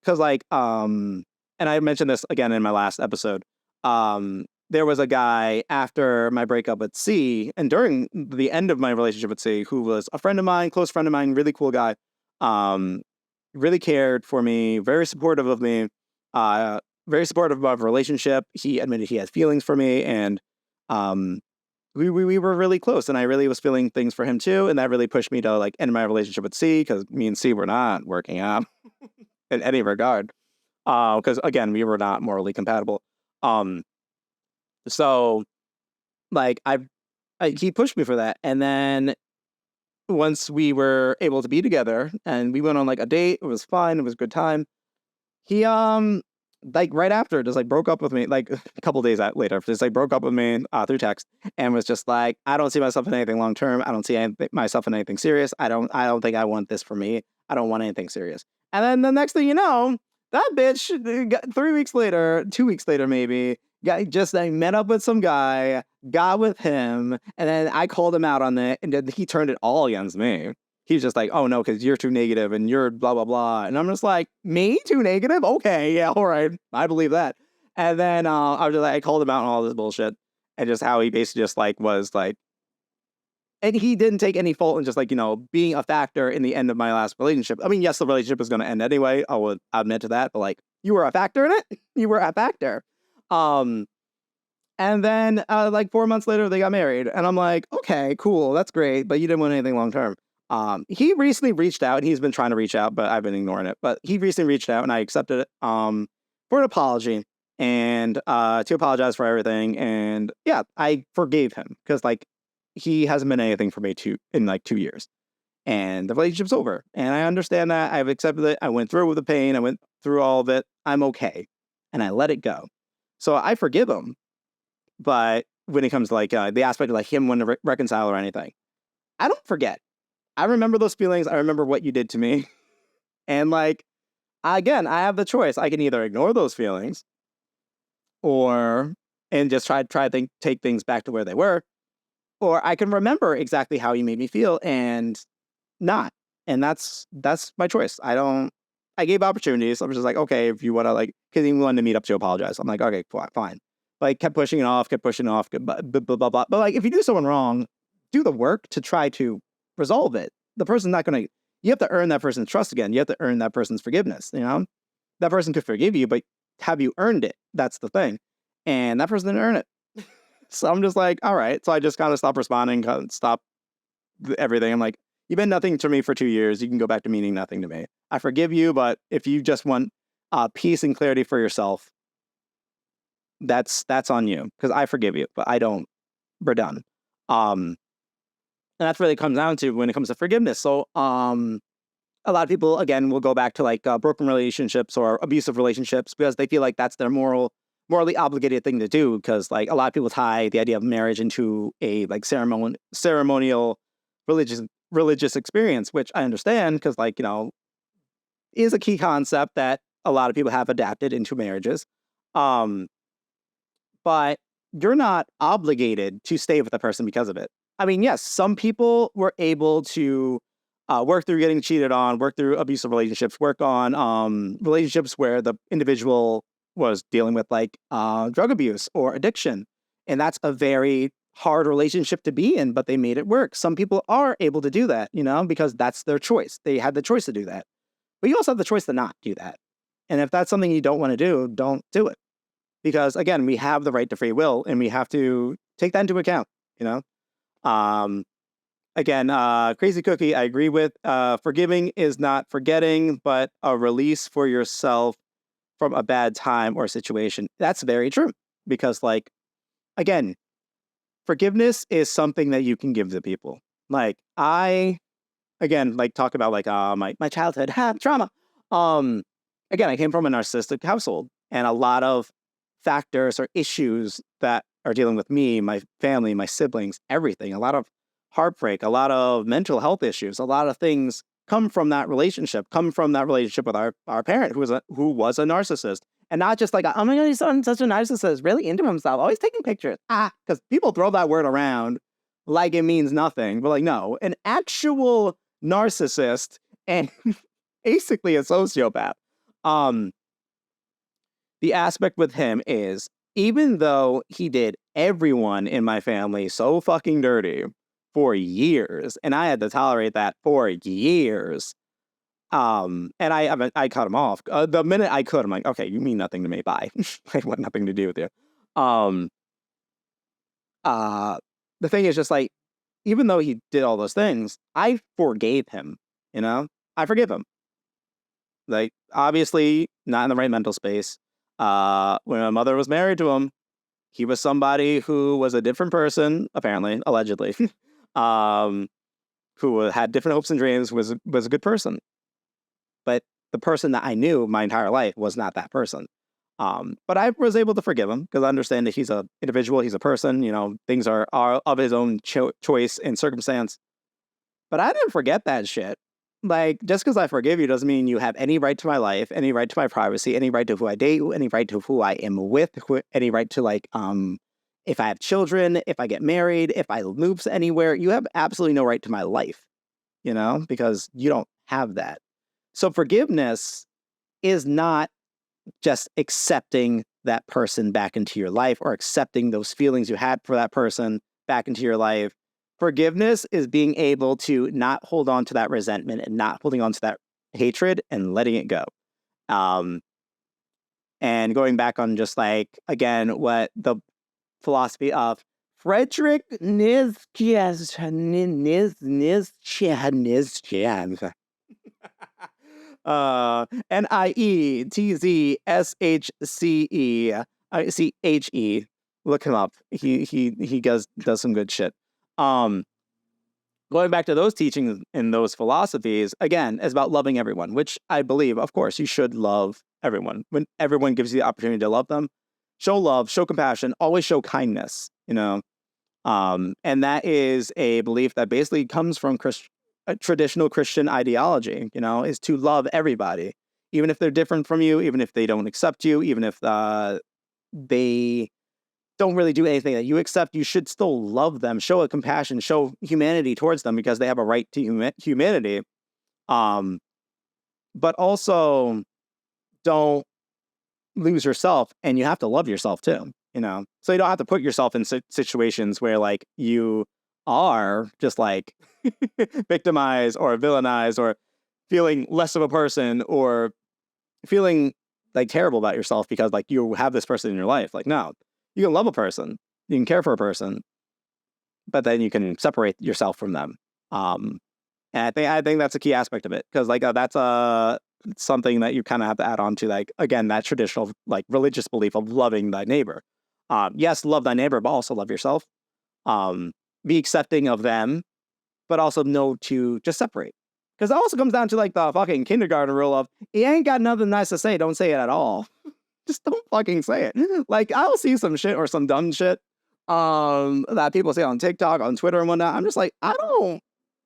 Because like, and I mentioned this again in my last episode, there was a guy after my breakup with C, and during the end of my relationship with C, who was a friend of mine, close friend of mine, really cool guy, really cared for me, very supportive of me, very supportive of our relationship. He admitted he had feelings for me, and we were really close, and I really was feeling things for him too, and that really pushed me to like end my relationship with C, because me and C were not working out in any regard, because again, we were not morally compatible. So like he pushed me for that, and then once we were able to be together and we went on like a date, it was fine, it was a good time. He like right after just like broke up with me like a couple days later, just like broke up with me through text and was just like, I don't see myself in anything long term. I don't see myself in anything serious. I don't think I want this for me. I don't want anything serious. And then the next thing you know, that bitch 3 weeks later, 2 weeks later maybe, got just like met up with some guy, got with him, and then I called him out on it, and then he turned it all against me. He's just like, oh no, because you're too negative and you're blah, blah, blah. And I'm just like, me too negative? Okay, yeah, all right. I believe that. And then I was just like, I called him out on all this bullshit and just how he basically just like was like, and he didn't take any fault in just like, being a factor in the end of my last relationship. I mean, yes, the relationship was going to end anyway. I would admit to that, but like, you were a factor in it. You were a factor. And then like 4 months later, they got married. And I'm like, okay, cool. That's great. But you didn't want anything long term. He recently reached out. He's been trying to reach out, but I've been ignoring it. But he recently reached out and I accepted it for an apology and to apologize for everything. And yeah, I forgave him because like he hasn't been anything for me in like 2 years. And the relationship's over. And I understand that. I've accepted it. I went through with the pain. I went through all of it. I'm okay. And I let it go. So I forgive him. But when it comes to like the aspect of like him wanting to reconcile or anything, I don't forget. I remember those feelings. I remember what you did to me. And like, again, I have the choice. I can either ignore those feelings and just take things back to where they were, or I can remember exactly how you made me feel and not. And that's my choice. I gave opportunities. I was just like, okay, if you want to like, because he wanted to meet up to apologize. I'm like, okay, fine. But I kept pushing it off, blah, blah, blah, blah. But like, if you do someone wrong, do the work to try to resolve it. The person's not going to, you have to earn that person's trust again. You have to earn that person's forgiveness, That person could forgive you, but have you earned it? That's the thing. And that person didn't earn it. So I'm just like, all right. So I just kind of stopped responding, stop everything. I'm like, you've been nothing to me for 2 years. You can go back to meaning nothing to me. I forgive you, but if you just want peace and clarity for yourself, that's on you, because I forgive you, but I don't. We're done. And that's what it comes down to when it comes to forgiveness. So a lot of people, again, will go back to like broken relationships or abusive relationships because they feel like that's their morally obligated thing to do, because like a lot of people tie the idea of marriage into a like ceremonial religious experience, which I understand because like, is a key concept that a lot of people have adapted into marriages. But you're not obligated to stay with a person because of it. I mean, yes, some people were able to work through getting cheated on, work through abusive relationships, work on relationships where the individual was dealing with like drug abuse or addiction. And that's a very hard relationship to be in, but they made it work. Some people are able to do that, because that's their choice. They had the choice to do that. But you also have the choice to not do that. And if that's something you don't want to do, don't do it. Because again, we have the right to free will and we have to take that into account, Again, Crazy Cookie, I agree with. Forgiving is not forgetting, but a release for yourself from a bad time or situation. That's very true. Because like, again, forgiveness is something that you can give to people. Like again, like talk about like my childhood trauma. Again, I came from a narcissistic household, and a lot of factors or issues that are dealing with me, my family, my siblings, everything, a lot of heartbreak, a lot of mental health issues, a lot of things come from that relationship with our parent who was a narcissist. And not just like, oh my God, he's such a narcissist, really into himself, always taking pictures. Because people throw that word around like it means nothing. But like, no, an actual narcissist and basically a sociopath. The aspect with him is, even though he did everyone in my family so fucking dirty for years, and I had to tolerate that for years, and I cut him off. The minute I could, I'm like, okay, you mean nothing to me, bye. I want nothing to do with you. The thing is just like, even though he did all those things, I forgave him, I forgive him. Like, obviously, not in the right mental space. When my mother was married to him, he was somebody who was a different person, apparently, allegedly. who had different hopes and dreams was a good person. But the person that I knew my entire life was not that person. But I was able to forgive him because I understand that he's an individual, he's a person, things are of his own choice and circumstance. But I didn't forget that shit. Like, just because I forgive you doesn't mean you have any right to my life, any right to my privacy, any right to who I date, any right to who I am with, any right to, like, if I have children, if I get married, if I move anywhere, you have absolutely no right to my life, because you don't have that. So forgiveness is not just accepting that person back into your life or accepting those feelings you had for that person back into your life. Forgiveness is being able to not hold on to that resentment and not holding on to that hatred and letting it go. And going back on just like, again, what the philosophy of Frederick Nietzsche, Nietzsche. Look him up. He does some good shit. Going back to those teachings and those philosophies, again, is about loving everyone, which I believe, of course, you should love everyone. When everyone gives you the opportunity to love them, show love, show compassion, always show kindness, and that is a belief that basically comes from a traditional Christian ideology, is to love everybody, even if they're different from you, even if they don't accept you, even if they don't really do anything that you accept, you should still love them, show a compassion, show humanity towards them because they have a right to humanity. But also don't lose yourself, and you have to love yourself too, So you don't have to put yourself in situations where like you are just like victimized or villainized or feeling less of a person or feeling like terrible about yourself because like you have this person in your life. Like, no. You can love a person, you can care for a person, but then you can separate yourself from them. And I think that's a key aspect of it because like that's something that you kind of have to add on to, like, again, that traditional like religious belief of loving thy neighbor. Yes, love thy neighbor, but also love yourself. Be accepting of them, but also know to just separate. Because it also comes down to like the fucking kindergarten rule of you ain't got nothing nice to say, don't say it at all. Just don't fucking say it. Like, I'll see some shit or some dumb shit that people say on TikTok, on Twitter and whatnot. I'm just like, I don't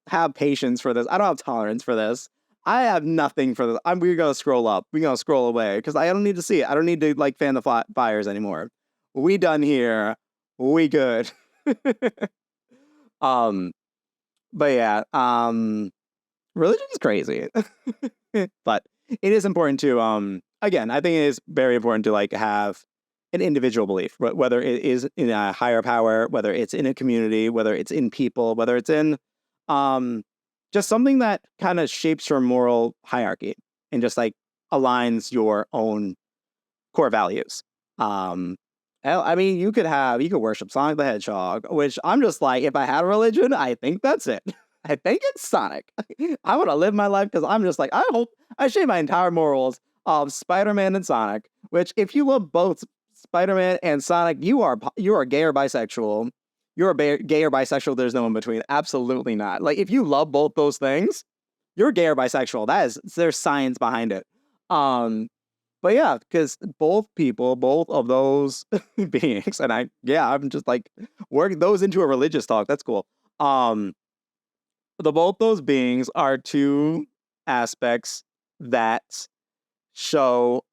have patience for this. I don't have tolerance for this. I have nothing for this. We're going to scroll up. We're going to scroll away because I don't need to see it. I don't need to, like, fan the fires anymore. We done here. We good. But yeah, religion's crazy. But it is important to, again, I think it is very important to like have an individual belief, whether it is in a higher power, whether it's in a community, whether it's in people, whether it's in just something that kind of shapes your moral hierarchy and just like aligns your own core values. I mean, you could worship Sonic the Hedgehog, which I'm just like, if I had a religion, I think that's it. I think it's Sonic. I want to live my life because I'm just like, I hope I shape my entire morals of Spider-Man and Sonic, which if you love both Spider-Man and Sonic, you are gay or bisexual. You're gay or bisexual. There's no in between. Absolutely not. Like, if you love both those things, you're gay or bisexual. There's science behind it. But yeah, because both of those beings, and I'm just like working those into a religious talk. That's cool. Both those beings are two aspects that show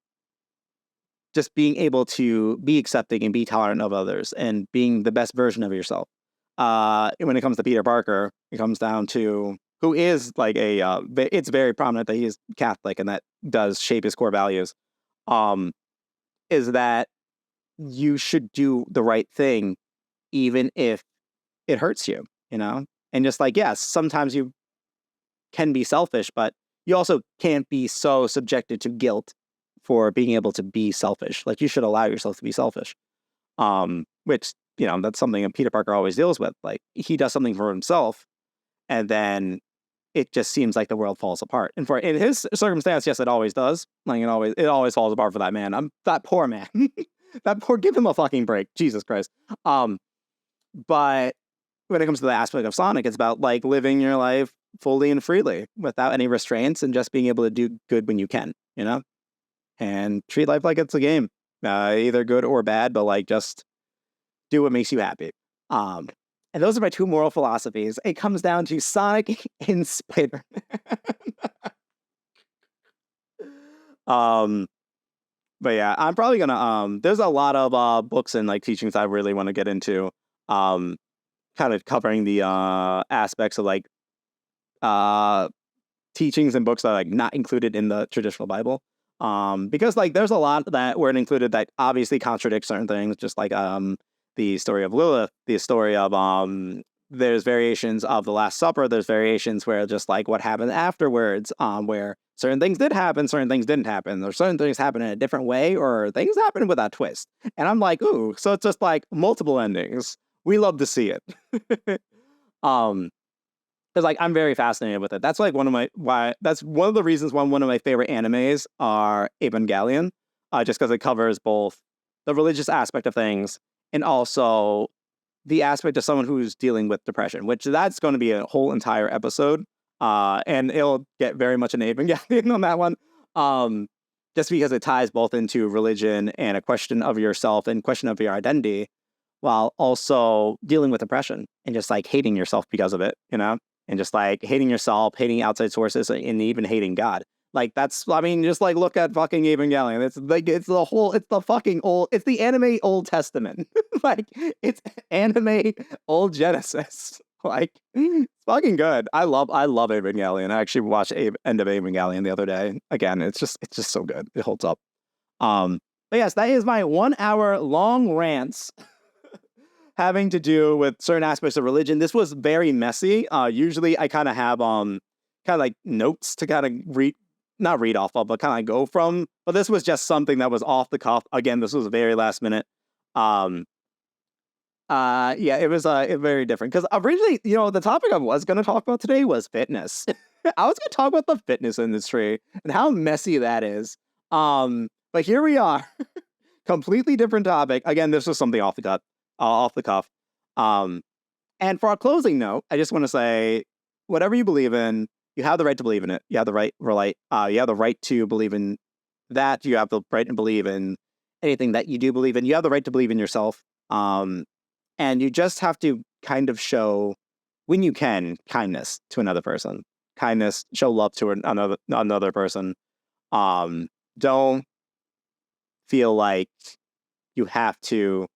just being able to be accepting and be tolerant of others and being the best version of yourself. When it comes to Peter Parker, it comes down to who is like it's very prominent that he is Catholic and that does shape his core values. Is that you should do the right thing even if it hurts you, And just like, yes, sometimes you can be selfish, but you also can't be so subjected to guilt for being able to be selfish. Like, you should allow yourself to be selfish. Which, that's something that Peter Parker always deals with. Like, he does something for himself, and then it just seems like the world falls apart. And in his circumstance, yes, it always does. Like, it always falls apart for that man. That poor man. Give him a fucking break. Jesus Christ. But when it comes to the aspect of Sonic, it's about like living your life fully and freely without any restraints and just being able to do good when you can, you know, and treat life like it's a game, either good or bad, but like just do what makes you happy. Um, and those are my two moral philosophies. It comes down to Sonic and Spider. But yeah, I'm probably gonna there's a lot of books and like teachings I really want to get into. Um, Kind of covering the aspects of like uh teachings and books that are like not included in the traditional Bible. Because like there's a lot that weren't included that obviously contradict certain things, just like the story of Lilith, the story of there's variations of the Last Supper, there's variations where just like what happened afterwards, where certain things did happen, certain things didn't happen, or certain things happen in a different way, or things happen with that twist. And I'm like, ooh, so it's just like multiple endings. We love to see it. um because like I'm very fascinated with it. That's like that's one of the reasons why one of my favorite animes are Evangelion, just because it covers both the religious aspect of things and also the aspect of someone who's dealing with depression, which that's going to be a whole entire episode. And it'll get very much an Evangelion on that one. Just because it ties both into religion and a question of yourself and question of your identity, while also dealing with depression and just like hating yourself because of it, you know? And just like hating yourself, hating outside sources, and even hating God. Like that's, I mean, just like look at fucking Evangelion. It's like it's the fucking old, it's the anime Old Testament. Like it's anime Old Genesis. Like it's fucking good. I love Evangelion. I actually watched End of Evangelion the other day. Again, it's just so good. It holds up. But yes, that is my 1 hour long rants having to do with certain aspects of religion. This was very messy. Usually I kind of have kind of like notes to kind of not read off of, but kind of go from. But this was just something that was off the cuff. Again, this was very last minute. Yeah, it was very different because originally, you know, the topic I was going to talk about today was fitness. I was going to talk about the fitness industry and how messy that is. But here we are, completely different topic. Again, this was something off the cuff. And for our closing note, I just want to say, whatever you believe in, you have the right to believe in it. You have the right, you have the right to believe in that. You have the right to believe in anything that you do believe in. You have the right to believe in yourself. And you just have to kind of show, when you can, kindness to another person. Kindness, show love to another person. Don't feel like you have to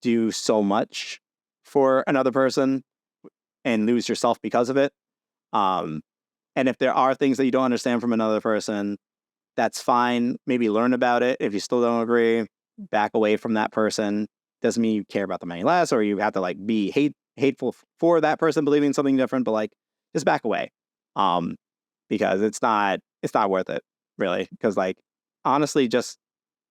do so much for another person and lose yourself because of it. And if there are things that you don't understand from another person, that's fine. Maybe learn about it. If you still don't agree, back away from that person. Doesn't mean you care about them any less, or you have to like be hateful for that person believing something different, but like just back away. Because it's not worth it, really. Because like honestly, just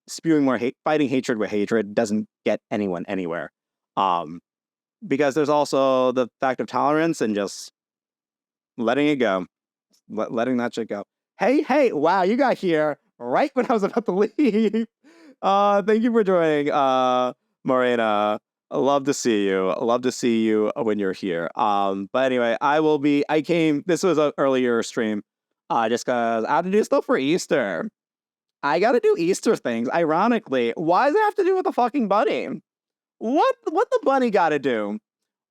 spewing more hate, fighting hatred with hatred doesn't get anyone anywhere. Because there's also the fact of tolerance and just letting it go. Letting that shit go. Hey, wow, you got here right when I was about to leave. Thank you for joining, Morena. I love to see you. I love to see you when you're here. But anyway, this was an earlier stream, just because I have to do stuff for Easter. I gotta do Easter things, ironically. Why does it have to do with the fucking bunny? What the bunny gotta do?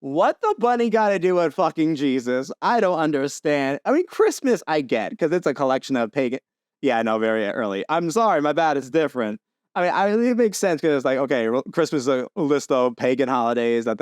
What the bunny gotta do with fucking Jesus? I don't understand. I mean, Christmas I get, because it's a collection of pagan... Yeah, no, very early. I'm sorry, my bad, it's different. I mean, it makes sense, because it's like, okay, Christmas is a list of pagan holidays that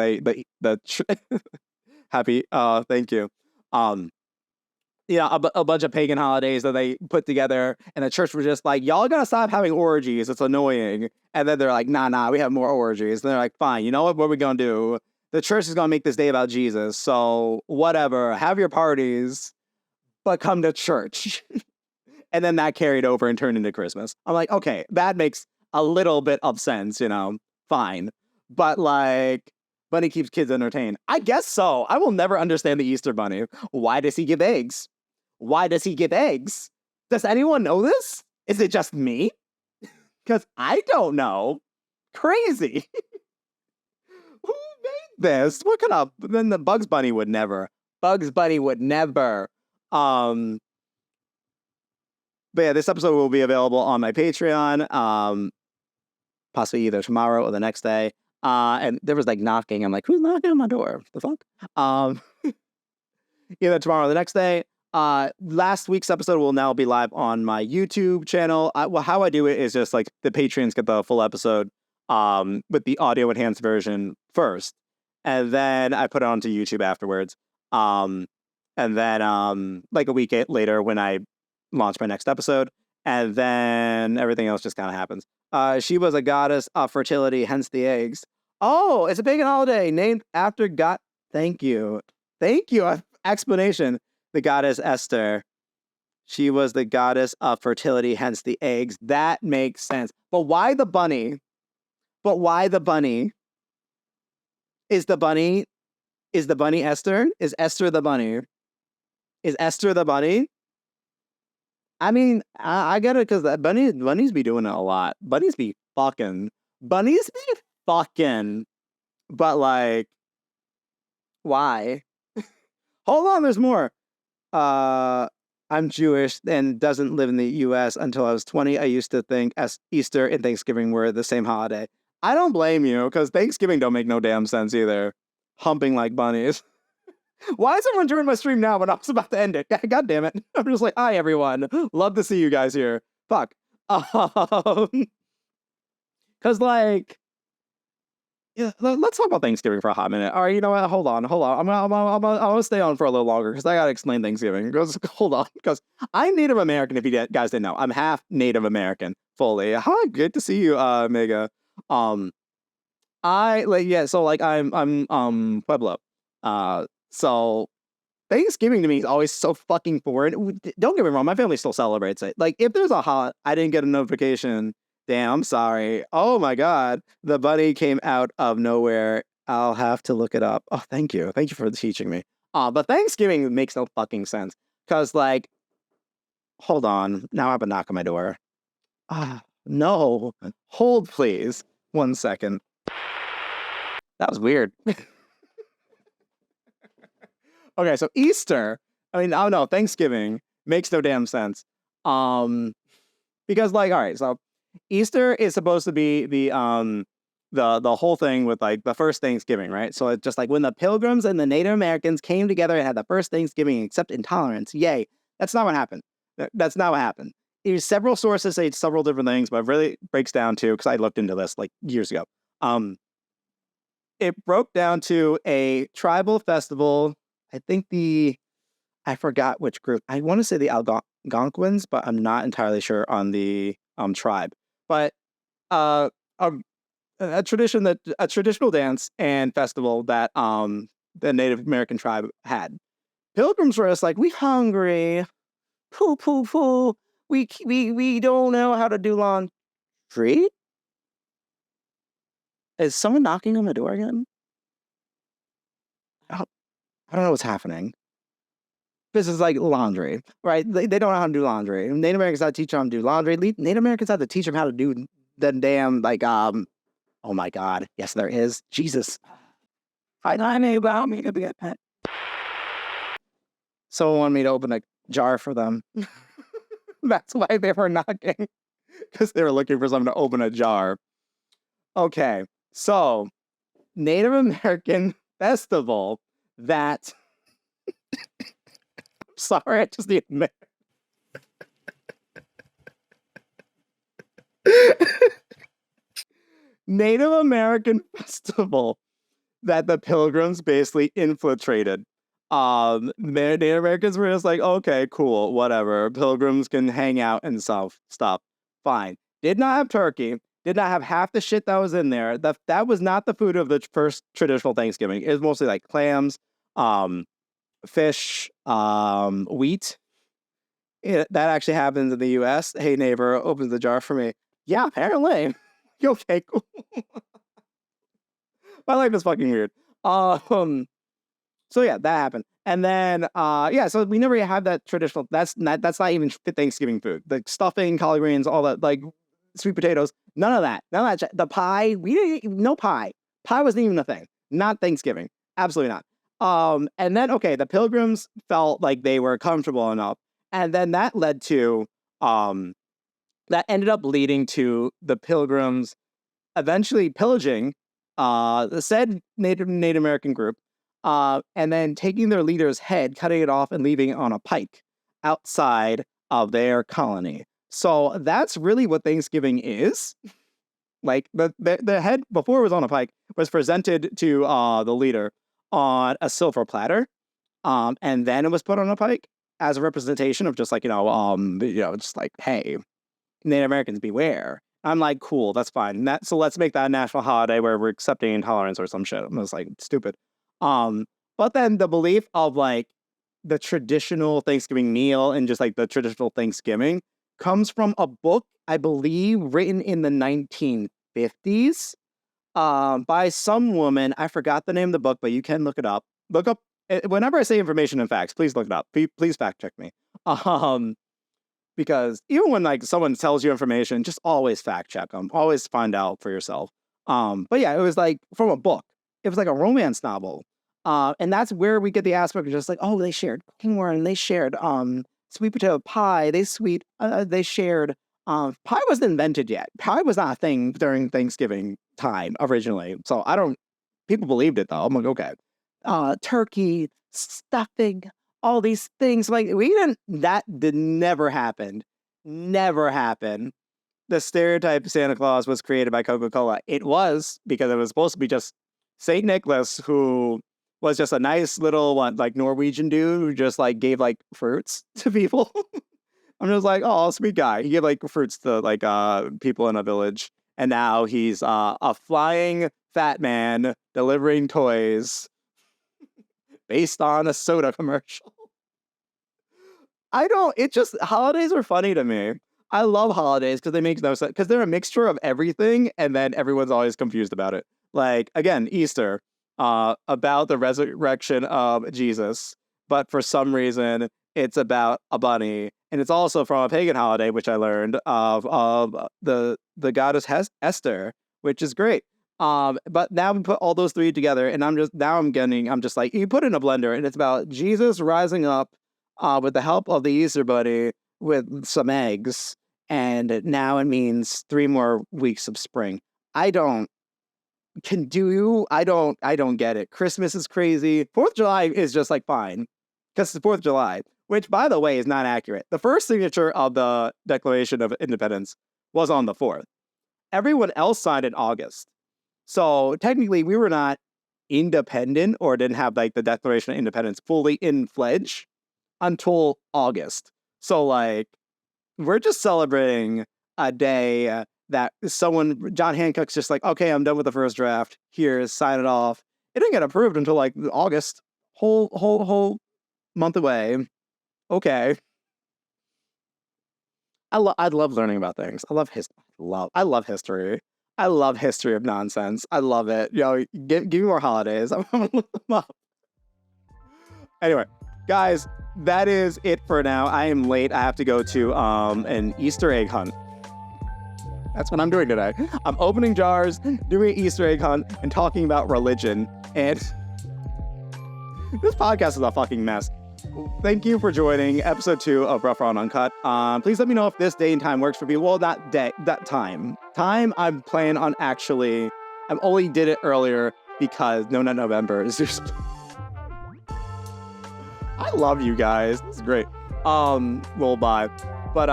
happy, thank you. A bunch of pagan holidays that they put together, and the church was just like, y'all gotta stop having orgies, it's annoying. And then they're like, nah, we have more orgies. And they're like, fine, you know what are we gonna do? The church is gonna make this day about Jesus, so whatever, have your parties, but come to church. And then that carried over and turned into Christmas. I'm like, okay, that makes a little bit of sense, fine. But like, bunny keeps kids entertained. I guess so. I will never understand the Easter bunny. Why does he give eggs? Why does he give eggs? Does anyone know this? Is it just me? Because I don't know. Crazy. Who made this. What could up? Then the Bugs Bunny would never. Bugs Bunny would never. But yeah, this episode will be available on my Patreon. Possibly either tomorrow or the next day. And there was like knocking. I'm like, who's knocking on my door? The fuck? Either tomorrow or the next day. Last week's episode will now be live on my YouTube channel. How I do it is just like the Patreons get the full episode with the audio enhanced version first, and then I put it onto YouTube afterwards. And then like a week later when I launch my next episode, and then everything else just kind of happens. She was a goddess of fertility, hence the eggs. Oh, it's a pagan holiday named after God. Thank you. Explanation. The goddess Esther. She was the goddess of fertility, hence the eggs. That makes sense. But why the bunny? Is the bunny Esther? Is Esther the bunny? Is Esther the bunny? I mean, I get it because bunnies be doing it a lot. Bunnies be fucking. But like, why? Hold on, there's more. I'm Jewish and doesn't live in the U.S. until I was 20. I used to think Easter and Thanksgiving were the same holiday. I don't blame you, because Thanksgiving don't make no damn sense either. Humping like bunnies. Why is everyone joining my stream now when I was about to end it? God damn it. I'm just like, hi, everyone. Love to see you guys here. Fuck. Because, like, yeah, let's talk about Thanksgiving for a hot minute. All right, you know what? Hold on. I'm gonna stay on for a little longer because I gotta explain Thanksgiving. Hold on, because I'm Native American. If you guys didn't know, I'm half Native American fully. Hi, good to see you, Mega. So I'm Pueblo. So Thanksgiving to me is always so fucking foreign. Don't get me wrong, my family still celebrates it. Like, if there's I didn't get a notification. Damn, I'm sorry. Oh my God. The bunny came out of nowhere. I'll have to look it up. Oh, thank you. Thank you for teaching me. But Thanksgiving makes no fucking sense. Because, like, hold on. Now I have a knock on my door. No. Hold, please. 1 second. That was weird. Okay, so Easter. Thanksgiving makes no damn sense. Because, like, all right, so Easter is supposed to be the whole thing with like the first Thanksgiving, right? So it's just like when the Pilgrims and the Native Americans came together and had the first Thanksgiving, except intolerance. Yay! That's not what happened. That's not what happened. Several sources say several different things, but it really breaks down to, because I looked into this like years ago. It broke down to a tribal festival. I think I forgot which group. I want to say the Algonquins, but I'm not entirely sure on the tribe. But a traditional dance and festival that the Native American tribe had. Pilgrims were just like, we hungry, poo. We don't know how to do laundry. Is someone knocking on the door again? I don't know what's happening. This is like laundry, right? They don't know how to do laundry. Native Americans had to teach them how to do laundry. Native Americans had to teach them how to do the damn, like, oh my God. Yes, there is. Jesus. I know about me to be a pet. Someone wanted me to open a jar for them. That's why they were knocking. Because they were looking for someone to open a jar. Okay, so Native American festival that... Sorry, I just need a minute. Native American festival that the Pilgrims basically infiltrated. Native Americans were just like, okay, cool, whatever. Pilgrims can hang out and stuff. Fine. Did not have turkey. Did not have half the shit that was in there. That was not the food of the first traditional Thanksgiving. It was mostly like clams, fish, wheat. That actually happens in the U.S. Hey, neighbor, opens the jar for me. Yeah, apparently. Okay, cool. My life is fucking weird. So yeah, that happened. And then, so we never had that traditional, that's not even Thanksgiving food. The stuffing, collard greens, all that, like, sweet potatoes, none of that. The pie, we didn't, no pie. Pie wasn't even a thing. not Thanksgiving. Absolutely not. And then, okay, the Pilgrims felt like they were comfortable enough. And then that ended up leading to the Pilgrims eventually pillaging the said Native American group, and then taking their leader's head, cutting it off, and leaving it on a pike outside of their colony. So that's really what Thanksgiving is. Like the head, before it was on a pike, was presented to the leader on a silver platter, and then it was put on a pike as a representation of just like just like, hey, Native Americans beware. I'm like, cool, that's fine. So let's make that a national holiday where we're accepting intolerance or some shit. I was like, stupid. But then the belief of like the traditional Thanksgiving meal and just like the traditional Thanksgiving comes from a book, I believe, written in the 1950s by some woman. I forgot the name of the book, but you can look it up. Look up, whenever I say information and facts, please look it up. Please fact check me. Because even when like someone tells you information, just always fact check them. Always find out for yourself. But yeah, it was like from a book. It was like a romance novel. And that's where we get the aspect of just like, oh, they shared corn, they shared sweet potato pie, they shared pie wasn't invented yet. Pie was not a thing during Thanksgiving time originally. So people believed it though. I'm like, okay. Turkey, stuffing, all these things. Like never happened. Never happened. The stereotype of Santa Claus was created by Coca-Cola. It was because it was supposed to be just Saint Nicholas, who was just a nice little like Norwegian dude who just like gave like fruits to people. I'm just like, oh, sweet guy. He gave like fruits to like people in a village, and now he's a flying fat man delivering toys based on a soda commercial. Holidays are funny to me. I love holidays because they make no sense, because they're a mixture of everything, and then everyone's always confused about it. Like, again, Easter, about the resurrection of Jesus, but for some reason, it's about a bunny, and it's also from a pagan holiday, which I learned of the goddess Esther, which is great. But now we put all those three together, and I'm just like, you put it in a blender, and it's about Jesus rising up with the help of the Easter bunny with some eggs, and now it means 3 more weeks of spring. I don't get it. Christmas is crazy. 4th of July is just like fine, because it's 4th of July, which, by the way, is not accurate. The first signature of the Declaration of Independence was on the 4th. Everyone else signed in August. So technically, we were not independent or didn't have like the Declaration of Independence fully in fledged until August. So like, we're just celebrating a day that John Hancock's just like, okay, I'm done with the first draft. Here, sign it off. It didn't get approved until like August. Whole month away. Okay. I love learning about things. I love history. I love history. I love history of nonsense. I love it. Give me more holidays. I'm gonna look them up. Anyway, guys, that is it for now. I am late. I have to go to an Easter egg hunt. That's what I'm doing today. I'm opening jars, doing an Easter egg hunt, and talking about religion. And this podcast is a fucking mess. Thank you for joining episode 2 of RAW UNCUT. Please let me know if this day and time works for you. Well, not day, that time. Time I'm planning on I only did it earlier because not November. Is just... I love you guys. This is great. Well, bye. But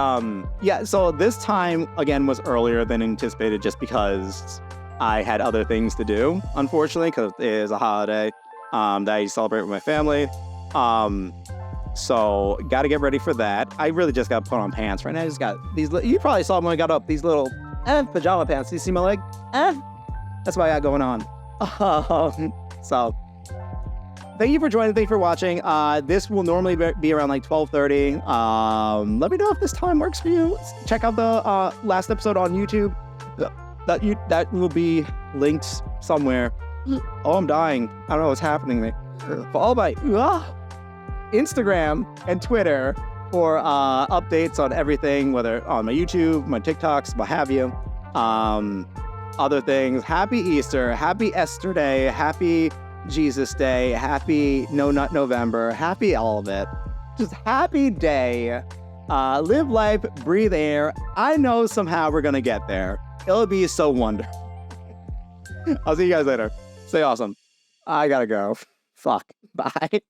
yeah, so this time again was earlier than anticipated just because I had other things to do, unfortunately, because it is a holiday that I celebrate with my family. So got to get ready for that. I really just got to put on pants right now. I just got these, you probably saw them when I got up, these little pajama pants. Do you see my leg? That's what I got going on. So thank you for joining. Thank you for watching. This will normally be around like 12:30. Let me know if this time works for you. Check out the last episode on YouTube. That will be linked somewhere. Oh, I'm dying. I don't know what's happening to me. Follow my Instagram and Twitter for updates on everything, whether on my YouTube, my TikToks, what have you. other things. Happy Easter, happy Esther Day, happy Jesus Day, happy No Nut November, happy all of it. Just happy day. Live life, breathe air. I know somehow we're gonna get there. It'll be so wonderful. I'll see you guys later. Stay awesome. I gotta go. Fuck. Bye.